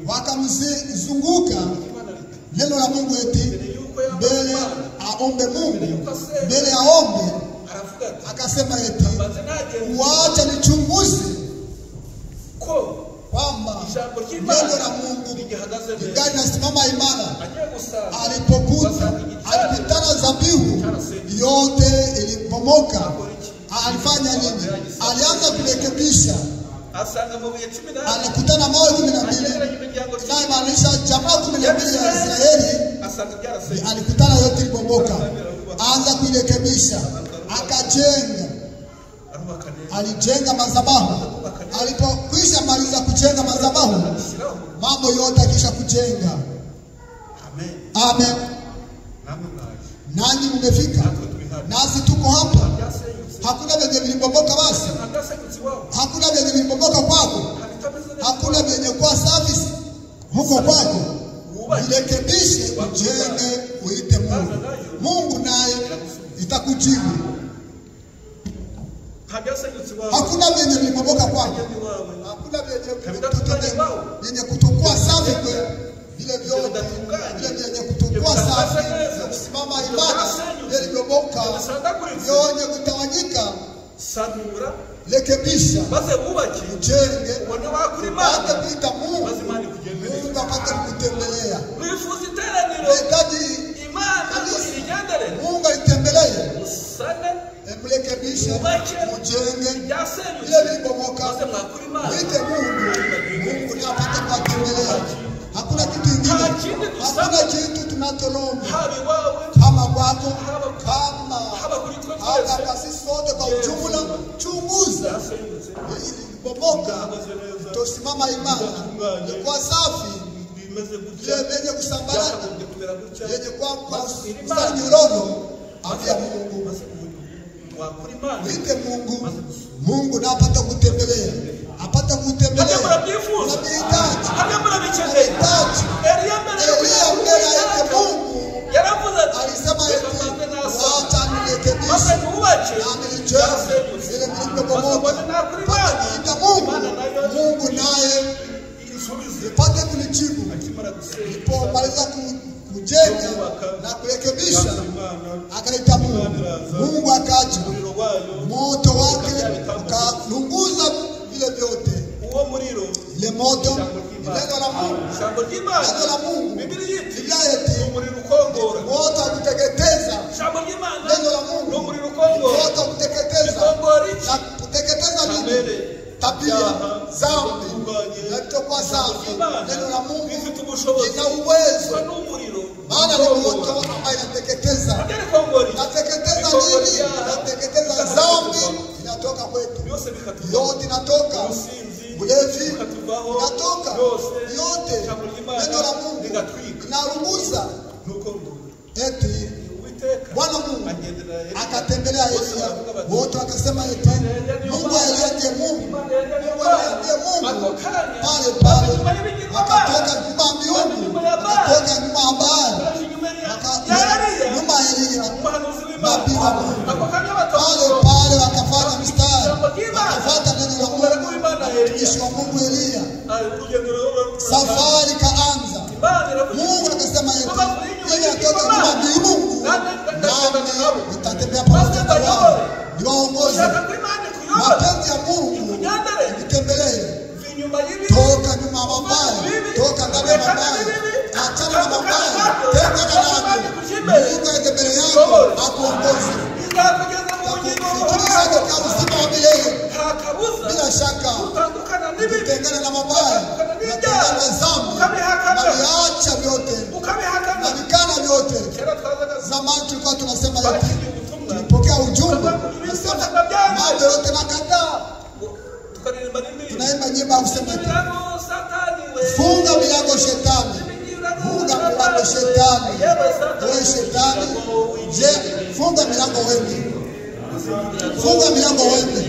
wakamzunguka. Neno la Mungu eti mbele aombe Mungu, mbele aombe akasema eti waacha nichunguze kwamba neno la Mungu lingali nasimama imara. Alipokuta alipitana zabihu yote ilipomoka, alifanya nini? Alianza kurekebisha. Alikutana mawe 12, naye maanisha jamaa 12 ya Israeli. Alikutana yote ilipomoka, anza kuirekebisha, akajenga. Alijenga madhabahu. Alipokwisha maliza kujenga madhabahu, mambo yote akisha kujenga. Amen. Nanyi mmefika, nasi tuko hapa. Hakuna vyenye vilibomoka basi. Hakuna vyenye vilibomoka kwako. Hakuna vyenye kwa safi huko kwako. Irekebishe, ujenge, uite Mungu. Mungu naye itakujibu. Hakuna vyenye vilibomoka kwako. Hakuna vyenye kutokuwa safi kwa vile vyote. Vile vyenye kutokuwa safi, kusimama imara, vilibomoka, vyenye kutawanyika, rekebisha, ujenge, upate kuita Mungu, Mungu apate kutembelea. Unahitaji Mungu aitembelee, mrekebishe, ujenge, vile vilibomoka, uite Mungu, Mungu ndiye apate kutembelea. Hakuna kitu kingine, hakuna kitu tunatolomba kama kwako, kama hata sisi sote kwa ujumla. Chunguza bomoka, tosimama imara, kwa safi, vyenye kusambarata, vyenye kwa msanyororo. Afya Mungu, uite Mungu, Mungu na apata kutembelea, apata kutembelea. Unahitaji Elia mbele yake Mungu alisema eti waacha nirekebishe na nilijenge vile vilivyobomoka. Ita Mungu, Mungu naye ipate kunijibu. Nilipomaliza kujenga na kurekebisha, akaita Mungu, Mungu akaja, moto wake ukalunguza vile vyote. Ile moto, neno la Mungu, neno la Mungu, Biblia yetu, moto kuteketeza, neno la Mungu, moto kuteketeza, na kuteketeza nini? Tabia, dhambi, yaliyokuwa safi. Neno la Mungu lina uwezo, maana ni moto ambayo inateketeza. Inateketeza nini? Inateketeza dhambi, inatoka kwetu. Yote inatoka. Ulevi inatoka. Yote neno la Mungu linarunguza. eti Bwana Mungu akatembelea Elia, wote wakasema eti Mungu aliye Mungu, Mungu aliye Mungu. Pale pale akatoka nyuma ya miungu, akatoka nyuma ya Baali, nyuma ya Elia nabii wa Mungu. Pale pale wakafanya mstari, wakafuata neno la Mungu, mtumishi wa Mungu Elia. Safari kaanza. Mungu akasema eti ili atoke nyuma ya Mungu, nami nitatembea pamoja na wao, niwaongoze. Mapenzi ya Mungu nitembelee. Toka nyuma ya mabaya, toka ndani ya mabaya, achana na mabaya, tembea nami. Mungu atembele yako, akuongoze. Tukisaga kwa uzima wa milele, bila shaka ukitengana na mabaya, ukitengana na dhambi, unaviacha vyote, unavikana vyote. Zamani tulikuwa tunasema yote, tulipokea ujumbe, tunasema mambo yote nakataa. Tunaimba nyimbo kusema funga milango shetani, funga milango shetani. Wewe shetani, je, funga milango wewe, funga milango wewe.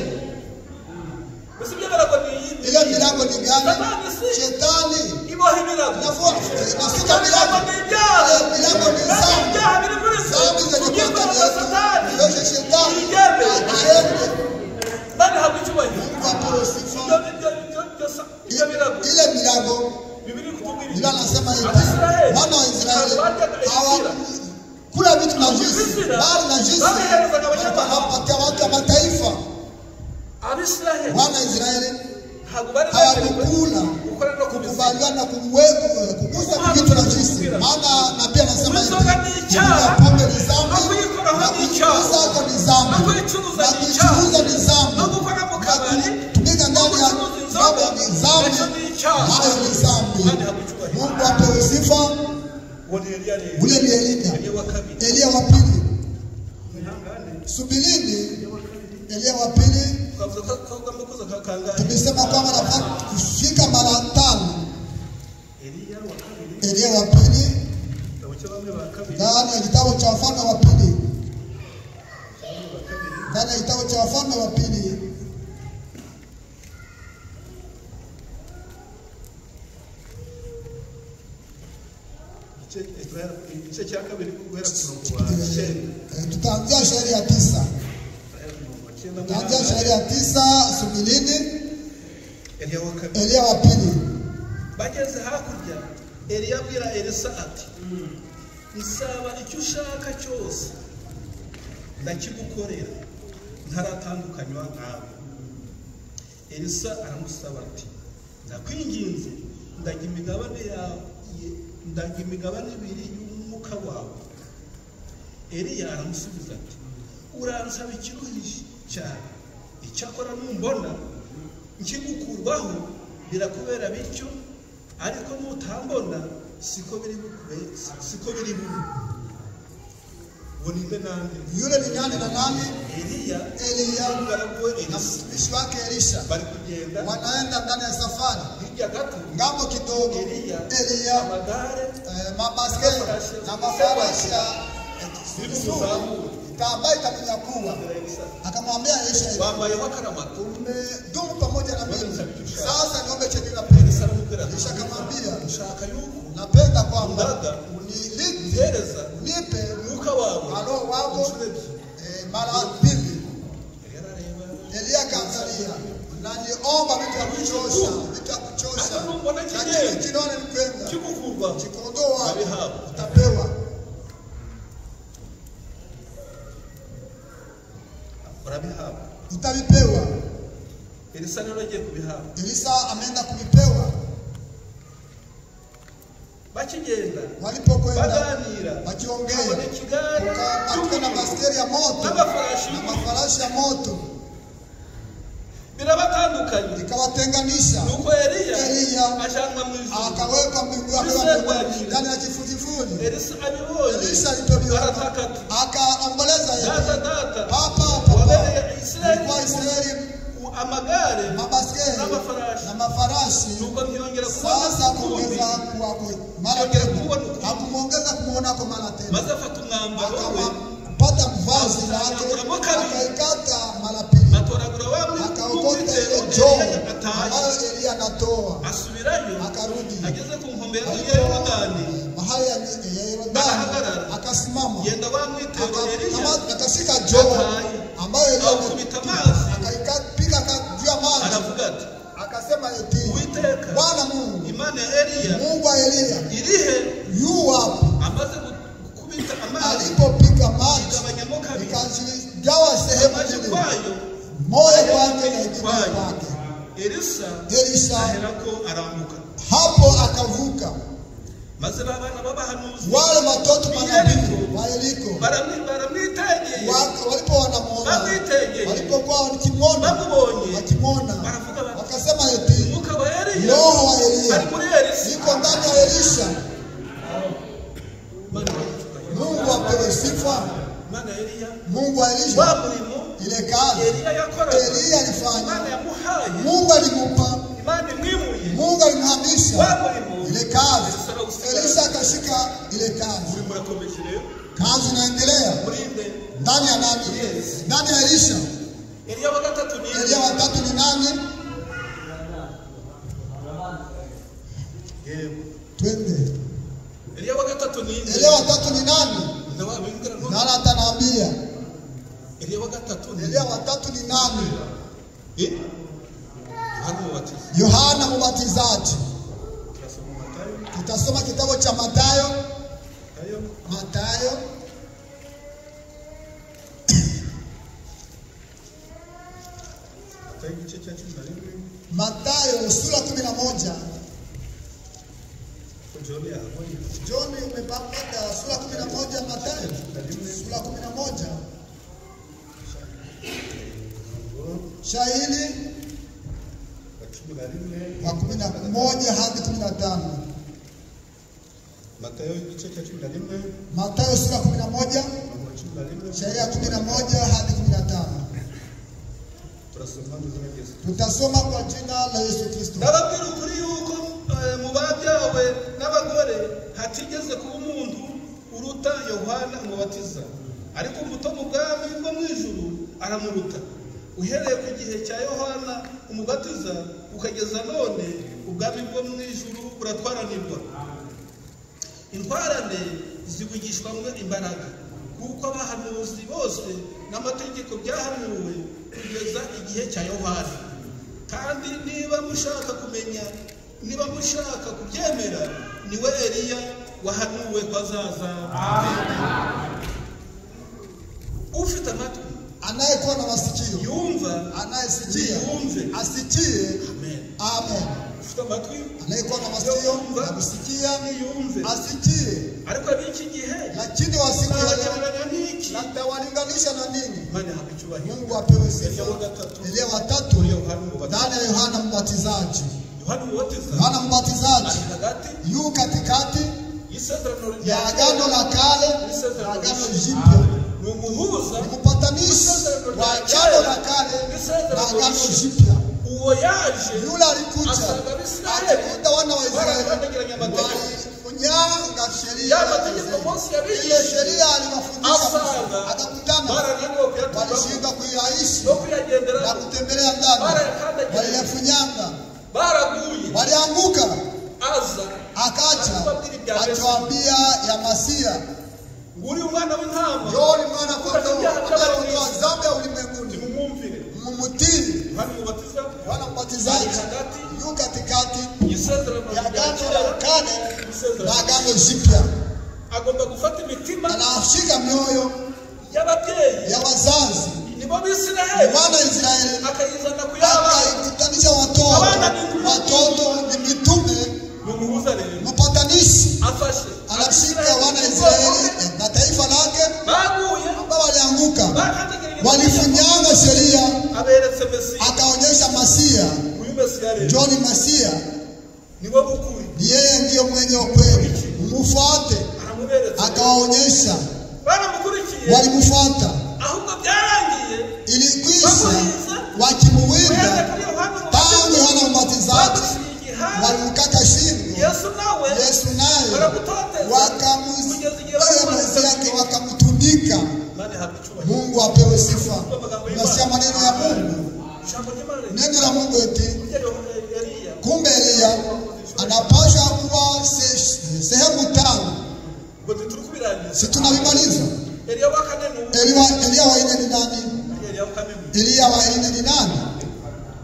Ile milango ni gani? Shetani nafunga milango. Milango ni dhambi, dhambi zenye kuangamiza. Wewe shetani aende. Ile milango Biblia inasema hivi, wana wa Israeli hawakula vitu najisi, bali najisi wanapatia watu wa mataifa. Wana wa Israeli hawakula kukubaliana na kugusa vitu najisi, maana nabii anasema hivi, pombe ni dhambi, na kuchuza ni dhambi, na kuchuza ni dhambi, tumika ndani ya dhambi ni dhambi, hayo ni dhambi. Mungu apewe sifa. Ule ni Elia wa pili. Subilini Elia wa pili. Tumesema kwamba nafaa kufika mara 5. Elia wa pili ndani ya kitabu cha Wafalme wa pili, ndani ya kitabu cha Wafalme wa pili. Tutaanzia shairi ya 9. Tutaanzia shairi ya 9 Subilini Elia wa pili. Bageze hakurya Elia abwira Elisa ati isaba icyo ushaka cyose ndakigukorera ntaratandukanywa nawe. Elisa aramusaba ati ndakwinginze ndaga imigabane yawe, ndaga imigabane 2 y'umwuka wawe. Elia aramusubiza ati uransaba ikiruhije cyane, icyakora numbona nkigukurwaho birakubera bityo, ariko nutambona siko biri bube. Boninde nande Yule ni nani na nani? Elia ngarabuwe na mtumishi wake Elisha bali kugenda, wanaenda ndani ya safari. Hija gato Ngambo kidogo Elia magare mabaskeli na mafarasi Itabai kuwa. Akamwambia Elisha, wambaye wakaramato umedumu pamoja na mimi. Sasa niombe chenye napenda. Elisha akamwambia, ushaka yuko napenda kwamba unilipe, unipe mwuka wako, roho wako mara 2. Elia akamsalia, na niomba vitu vya kuchosha, lakini kinaona nikwenda chikondoa utapewa. Utavipewa. Elisa anaje kubihawa. Elisa ameenda kuvipewa. Bakigenda walipokwenda baganira bakiongea katika na baskeli ya moto na mafarashi ya moto birabatandukanye ikawatenganisha. Nuko Elia ashanga mwizi akaweka mbingu yake ndani ya kifudifudi. Elisa alipoviona akaomboleza yeye hapa kwa Israeli amagare mabaskeli na mafarashi. Nuko ntiyongera sasa kuweza kuwa mara tena hakuongeza kumuona kwa mara tena. maze afata umwambaro we Akapata mvazi lake akaikata mara pili. atoragura wa Akaokota ile joo ambayo Elia anatoa. asubirayo Akarudi. ageze ku nkombe ya Yorodani Mahali ya Yorodani akasimama. yenda wa mwitero Elia Akashika joo ambayo Elia akubita amazi akaikapiga juu ya maji. aravuga ati Akasema eti Uwiteka Bwana Mungu, Imana ya Elia Mungu wa Elia irihe yu wapi? amaze gukubita amazi Alipopiga maji igabanyamo kabiri ikazigawa sehemu amaze mbili, kwayo moja kwake na ingine kwake. Elisa aherako arambuka Hapo akavuka. maze babana b'abahanuzi Wale watoto manabii wa Yeriko baramwitegeye walipo wanamuona, walipokuwa wakimwona, wakasema eti umwuka wa Elia roho wa Elia ari muri Elisa iko ndani ya Elisha. Mungu apewe sifa. Imana ya Elia Mungu wa Elisha wa murimo ile kazi Elia yakora Elia alifanya, Imana yamuhaye Mungu alimupa, Imana imwimuye Mungu alimhamisha wa murimo ile kazi. Elisha akashika ile kazi. murakomeje rero Kazi inaendelea murinde ndani ya nani? Ndani ya Elisha. Elia wa gatatu ni Elia wa tatu ni nani? Twende. Elia wa gatatu ni Elia wa tatu ni nani? Nani ataniambia? Elia wa gatatu ni Elia wa tatu ni nani? hano wati Yohana Mbatizaji. tunasoma Mathayo Tutasoma kitabu cha Mathayo. ayo Mathayo igice cya 11 Mathayo sura 11. kujoni ahaboye John umepata sura 11 Mathayo. Sura 11. Shahili wa 11 hadi 15. Mathayo igice cya 11 Mathayo sura 11 shahili ya 11 hadi 15. turasoma ndizina Yesu Tutasoma kwa jina la Yesu Kristo. ndababwira ukuri yuko mu babyawe n'abagore hatigeze kuba umuntu uruta Yohana umubatiza ariko umuto mu bwami bwo mu ijuru aramuruta uhereye ku gihe cya Yohana umubatiza ukageza none ubwami bwo mu ijuru buratwaranirwa intwarane zibugishwa ngo imbaraga kuko abahanuzi bose n'amategeko byahanuwe kugeza igihe cya Yohana kandi niba mushaka kumenya niba mushaka kubyemera niwe Elia wahanuwe ko azaza. Ufite amatwi anayekuwa na masikio yumva anayesikia yumve asikie. amen Amen. ufite amatwi Anayekuwa na masikio na kusikia yumve asikie. ariko biki gihe Lakini wasikie wagereranya n'iki na tawalinganisha na nini? mane habicyubahiro Mungu apewe sifa. Elia wa gatatu Elia wa tatu Yohana umubatiza ndani ya Yohana Mbatizaji. Yohana umubatiza Yohana Mbatizaji ari hagati yu katikati y'isezerano ya agano la kale na agano jipya. ni umuhuza Mpatanishi wa agano la kale na agano jipya. uwo yaje Yule alikuja asanga Abisirayeli akakuta wana wa Israeli barakandagira amategeko walifunyanga sheria. ya mategeko Mose Ile yabigishije sheria aliwafundisha asanga akakutana barananiwe kuyatungamo walishindwa kuiaishi no na kuyagendera kutembelea ndani, barayakandagira waliyafunyanga, baraguye walianguka. aza Akaja atuambia ya Masia, uri umwana w'intama Yoni mwana kondoo anaondoa dhambi ya ulimwenguni. mumwumvire Mumutii. Yohana umubatiza Yohana Mbatizaji hagati yu katikati y'isezerano ya rya agano kera la kale na n'isezerano agano jipya. agomba gufata imitima Anashika mioyo y'ababyeyi ya wazazi nibo Bisirayeli wana Israeli, akayizana kuyaba akaikutanisha watoto ni mitume. ni umuhuza rero Mpatanishi afashe anashika wana Israeli na taifa lake baguye ambao walianguka, bakategereje walifunyanga sheria, aberetse Mesiya akaonyesha Masia. uyu Mesiya rero John Masia niwe bukuri ni yeye ndiyo mwenye ukweli, mfuate. aramuberetse Akawaonyesha, baramukurikiye walimfuata, ahubwo byarangiye ilikwisha wakimuwinda. Tangu Yohana Mbatizaji walimkata shingo. Yesu nawe Yesu naye wakamuzia maisha yake, wakamtundika. Mungu apewe sifa. Tunasikia maneno ya Mungu, neno la Mungu eti kumbe Elia anapasha kuwa sehemu tano. Si tunavimaliza? Elia wa ine ni nani? Elia wa ine ni nani?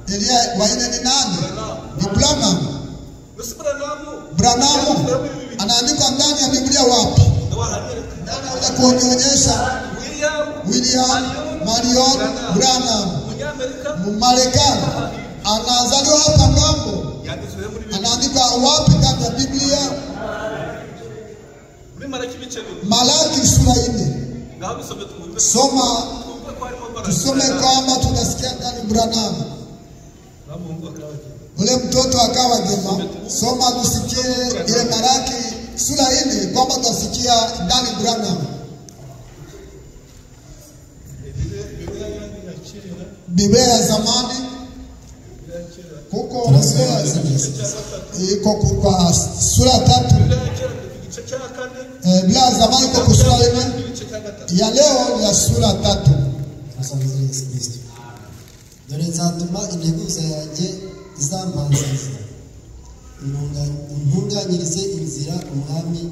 Elia wa ine ni nani? Ni Branham. Branham anaandikwa ndani ya Biblia wapi? Naweza kuonyesha William Marion Branham, Marekani. Anazaliwa hapa ngambo. Anaandikwa wapi ndani ya Biblia? Malaki sura 4. Soma, tusome kama tunasikia ndani Branham. Ule mtoto akawa gema. Soma tusikie ile Malaki sura 4 kwamba tutasikia ndani Branham. Biblia ya zamani kuko iko kwa sura 3. Biblia ya zamani kwa sura 4. Ya leo ni ya sura 3. Dore nzatuma integuza yanjye izambanziriza, intunganyirize inzira umwami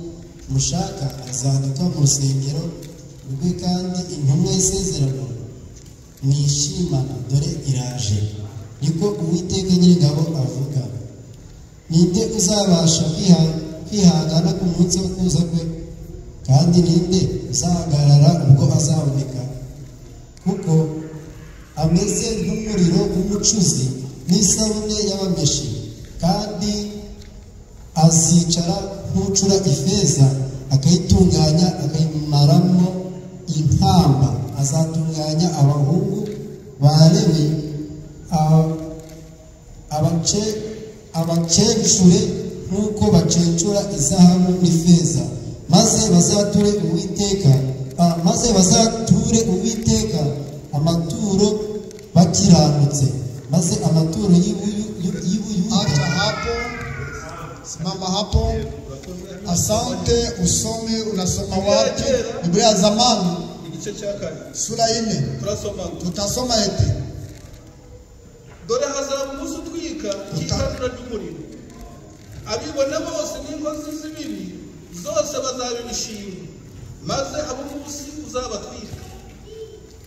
mushaka azandikwa mu rusengero rwe, kandi intumwa y'isezerano mwishimana dore iraje, niko Uwiteka Nyiringabo avuga. Ninde uzabasha kwihangana ku munsi wo kuza kwe? Kandi ninde uzahagarara ubwo azaboneka? Kuko ameze nk'umuriro w'umucuzi n'isabune y'abameshi, kandi azicara nk'ucura ifeza akayitunganya akayimaramo inkamba. Azatunganya abahungu ba Lewi abacecure nk'uko bacecura izahabu n'ifeza, maze bazature Uwiteka amaturo bakiranutse, maze amaturo y'Ubuyuda. Hata hapo, simama hapo. Asante. Usome, unasoma wapi? Biblia ya zamani sura 4. Tutasoma eti dore hazaba umunsi utwika cy'itanura ry'umuriro, abibona bose n'inkozi z'ibibi zose bazabishima, maze abo munsi uzabatwika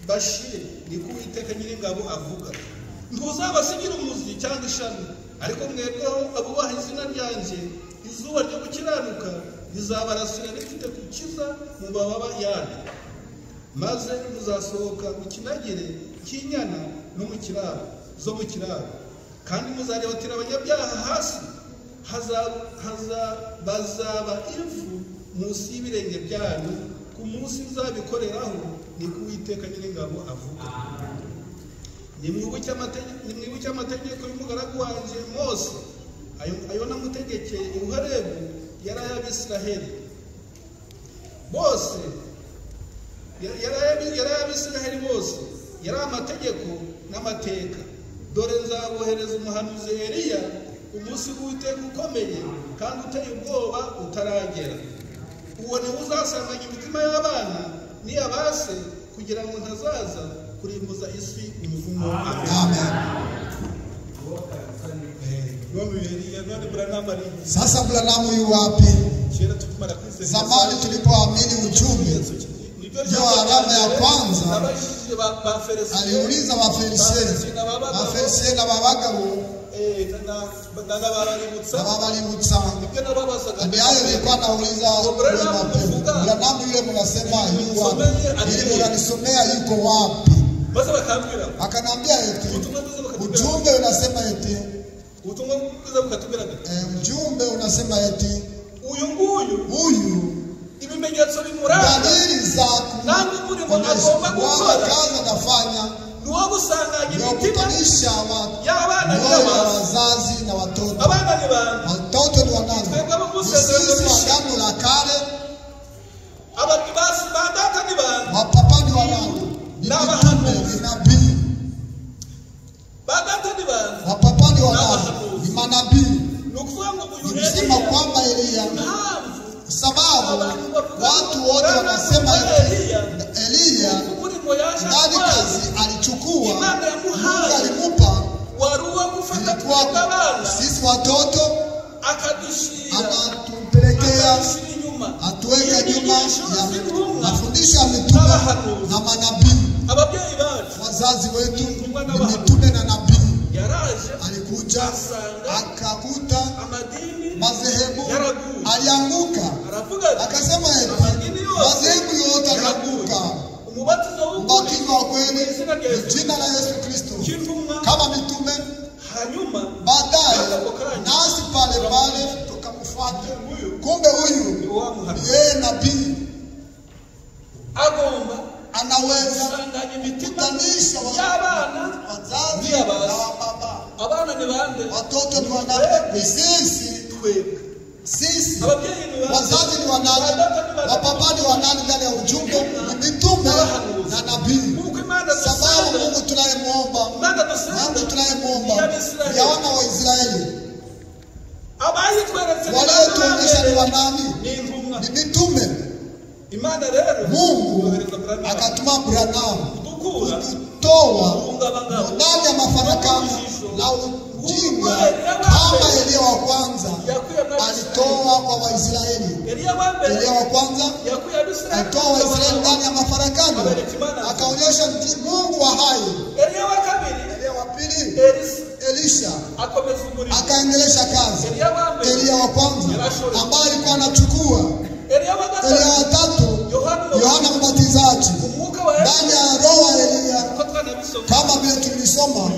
bashire, niko Uwiteka Nyiringabo avuga. Ntuzabasigira umuzi cyangwa ishami, ariko mwebweho abubaha izina ryanjye, izuba ryo gukiranuka rizabarasira rifite gukiza mu mababa yaryo, maze muzasohoka mu kinagire cy'inyana no mu kiraro zo mu kiraro, kandi muzarebatira abanyabyaha hasi, bazaba ivu munsi y'ibirenge byanyu ku munsi uzabikoreraho, niko Uwiteka Nyiringabo avuga. Nimwibuke amategeko y'umugaragu wanjye Mose, ayo namutegekeye i Horebu, yari ay'Abisiraheli bose, yari ay'Abisiraheli bose, yari amategeko n'amateka. Dore nzabohereza umuhanuzi Eliya umunsi w'Uwiteka ukomeye kandi uteye ubwoba utaragera. Uwo niwe uzasanganya imitima y'abana n'iy'abase, kugira ngo ntazaza kurimbuza isi umuvumo. Amen. Sasa Branham yu wapi? Zamani tulipoamini ujumbe ndio alama ya kwanza, aliuliza Wafarisee na babagabo babalimutsa. Abiayo nilikuwa nauliza Branham yule mnasema yu wapi? Ili mnanisomea yuko wapi? Akanambia eti ujumbe unasema eti ujumbe unasema eti huyu ibimenyetso bimuranga dalili za nangu umurimo agomba gukora kaza nafanya nuwo gusanganya imitima y'abana wazazi na watoto. Abana ni bande? Watoto ni wanani? Sisi wagano la kale. Abakibasi badata ni bande? Wapapa ni wanani? Ni nabii. Badata ni bande? Wapapa ni wanani? Ni manabii. Nukuvuga ngo uyu Nisema kwamba Elia sababu watu wote wanasema Elia ndani kazi alichukua Mungu alimupa sisi watoto anatupelekea atuweke nyuma ya mafundisho ya mitume na manabii. Wazazi wetu ni mitume na nabii. Alikuja akakuta madhehebu alianguka, akasema madhehebu yote alianguka. Ubatizo wa kweli jina la Yesu Kristo kama mitume. Baadaye nasi pale pale tukamfuata. Kumbe huyu yeye nabii anaweza kutanisha wazazi na wababa. Watoto ni wanani? Sisi wazazi ni wanani? Wababa ni wanani? Ndani ya ujumbe ni mitume na nabii. Sababu Mungu tunayemwomba ya wana wa Israeli wale tuonyesha ni wanani? Ni mitume. Mungu akatuma Branham kutoa ndani ya mafarakano na ujinga kama Elia wa kwanza alitoa kwa Waisraeli. Elia wa kwanza alitoa Waisraeli ndani ya mafarakano, akaonyesha Mungu wa hai. Elia wa pili Elisha akaendelesha kazi. Elia wa kwanza ambaye alikuwa anachukua. Elia wa tatu Yohana Mbatizaji ndani ya roho wa Elia, kama vile tulisoma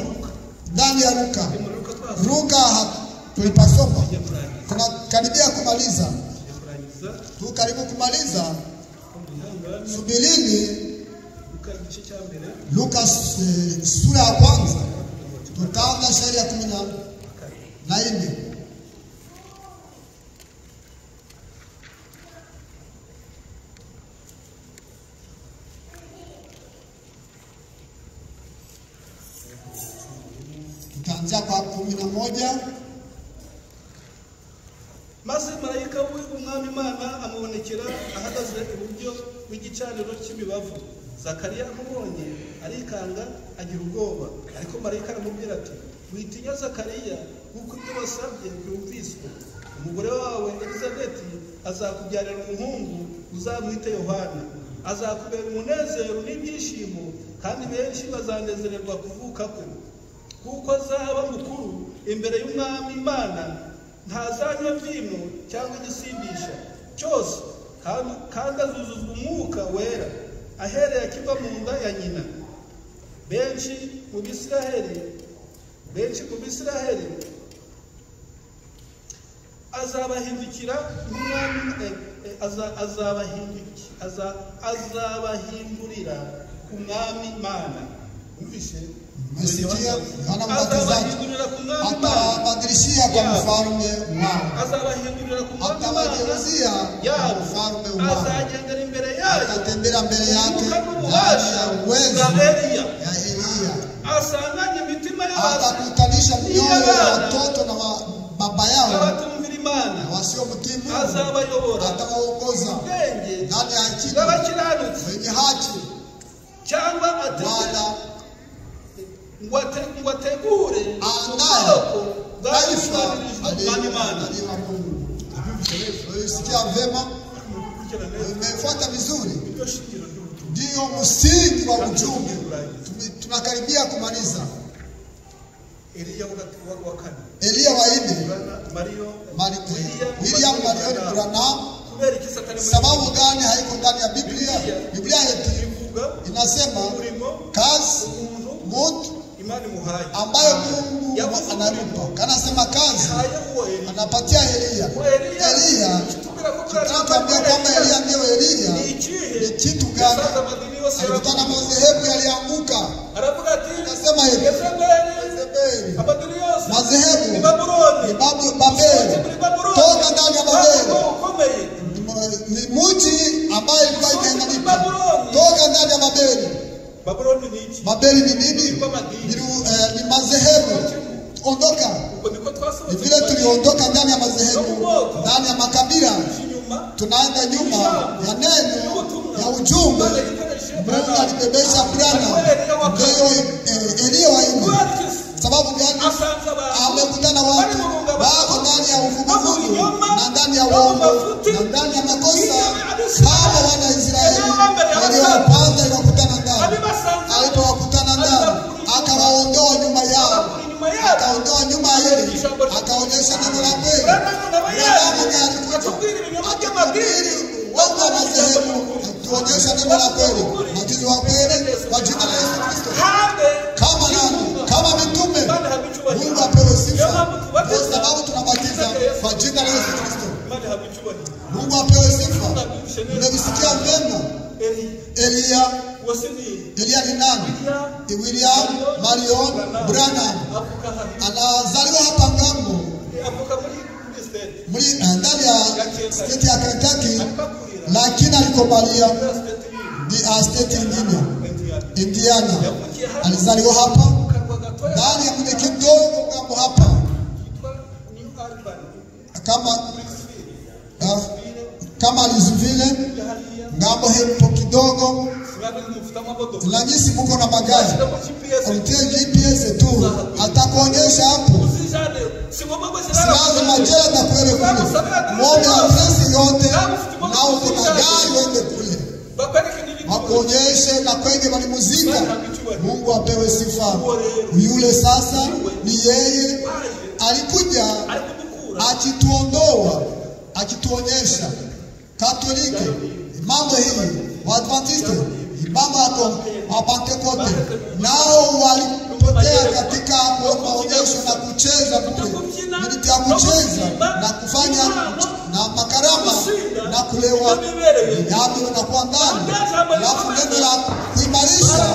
ndani ya Luka tulipasoma. Tunakaribia kumaliza, tu karibu kumaliza. Subirini Luka sura ya kwanza, tutaanza shairi ya 14. Tutaanza kwa 11. Maze marayika w'umwami Imana amubonekera ahagaze iburyo bw'igicaniro cy'imibavu. Zakariya amubonye arikanga agira ubwoba, ariko marayika aramubwira ati witinya Zakariya, kuko ibyo wasabye byumviswe. Umugore wawe Elizabeth azakubyarira umuhungu, uzamwite Yohana. Azakubera umunezero n'ibyishimo, kandi benshi bazanezererwa kuvuka kwe. Kuko azaba mukuru imbere y'umwami Imana, ntazanywa vino cyangwa igisindisha cyose, kandi azuzuzwa umwuka wera ahereye akiva mu nda ya nyina. Benshi mu Bisiraheli azabahindukira n'umwami, azabahindurira ku mwami Imana. Umvishe Mesikia Yohana Mbatizaji atabadilishia kwa mfalme wao, atawageuzia mfalme wao, atatembea mbele yake ndani ya uwezo ya Elia, atakutanisha mioyo ya watoto na baba yao na wasiomtii Mungu, atawaongoza ndani ya nchi wenye haki, wala wategure andaye taifa aliyoimana. Sikia vema, umefuata vizuri, ndio msingi wa ujumbe. Tunakaribia kumaliza. Elia wa 4 William Marion Branham. Sababu gani haiko ndani ya Biblia? Biblia yetu inasema kazi mtu ambayo Mungu analipa. Kanasema kazi anapatia Elia. Tunakwambia kwamba Elia ndio Elia. Ni kitu gani? Alikutana madhehebu yalianguka. Anasema hivi, madhehebu ni Babeli. Toka ndani ya Babeli. Ni mji ambayo ilikuwa ikaendelea. Toka ndani ya Babeli. Babeli ni nini? Ni madhehebu. Ondoka. Ni vile tuliondoka ndani ya madhehebu, ndani ya makabila, tunaenda nyuma ya neno ya ujumbe. Mungu alibebesha Branham ndio Elia wa Mungu. Sababu gani? Amekutana watu wako ndani ya uvuguvugu na ndani ya uongo na ndani ya makosa kama wana Israeli waliopanda wakutana ndani. Alipowakutana ndani akawaondoa nyuma yao, akaondoa nyuma yao, akaonyesha neno la kweli. Wao wanasema tuonyesha neno la kweli, majizi wa kweli kwa jina la Yesu Kristo. Kama nani? Kama mitume. Mungu apewe sifa. Kwa sababu tunabatiza kwa jina la Yesu Kristo. Mungu apewe sifa. Mmesikia vyema? Elia ni nani? William Marion Branham. Anazaliwa hapa ngambo. Ndani ya state ya Kentucky, lakini alikobalia di state nyingine Indiana. Alizaliwa hapa ndani ya mji kidogo ngambo hapa kama alizivile ngambo hapo kidogo. Tunajisi muko na magari utie GPS tu atakuonyesha hapo. Sasa majela na kwele kule muone address yote na uko na gari wende kule akuonyeshe na kwenye walimuzika. Mungu apewe sifa. Yule sasa ni yeye alikuja akituondoa akituonyesha Katoliki mambo hii Waadventista mambo yako Wapentekoste nao walipotea katika maonyesho na kucheza kule militi ya kucheza na kufanya na makarama na kulewa yapo na kwa ndani na neno la kuimarisha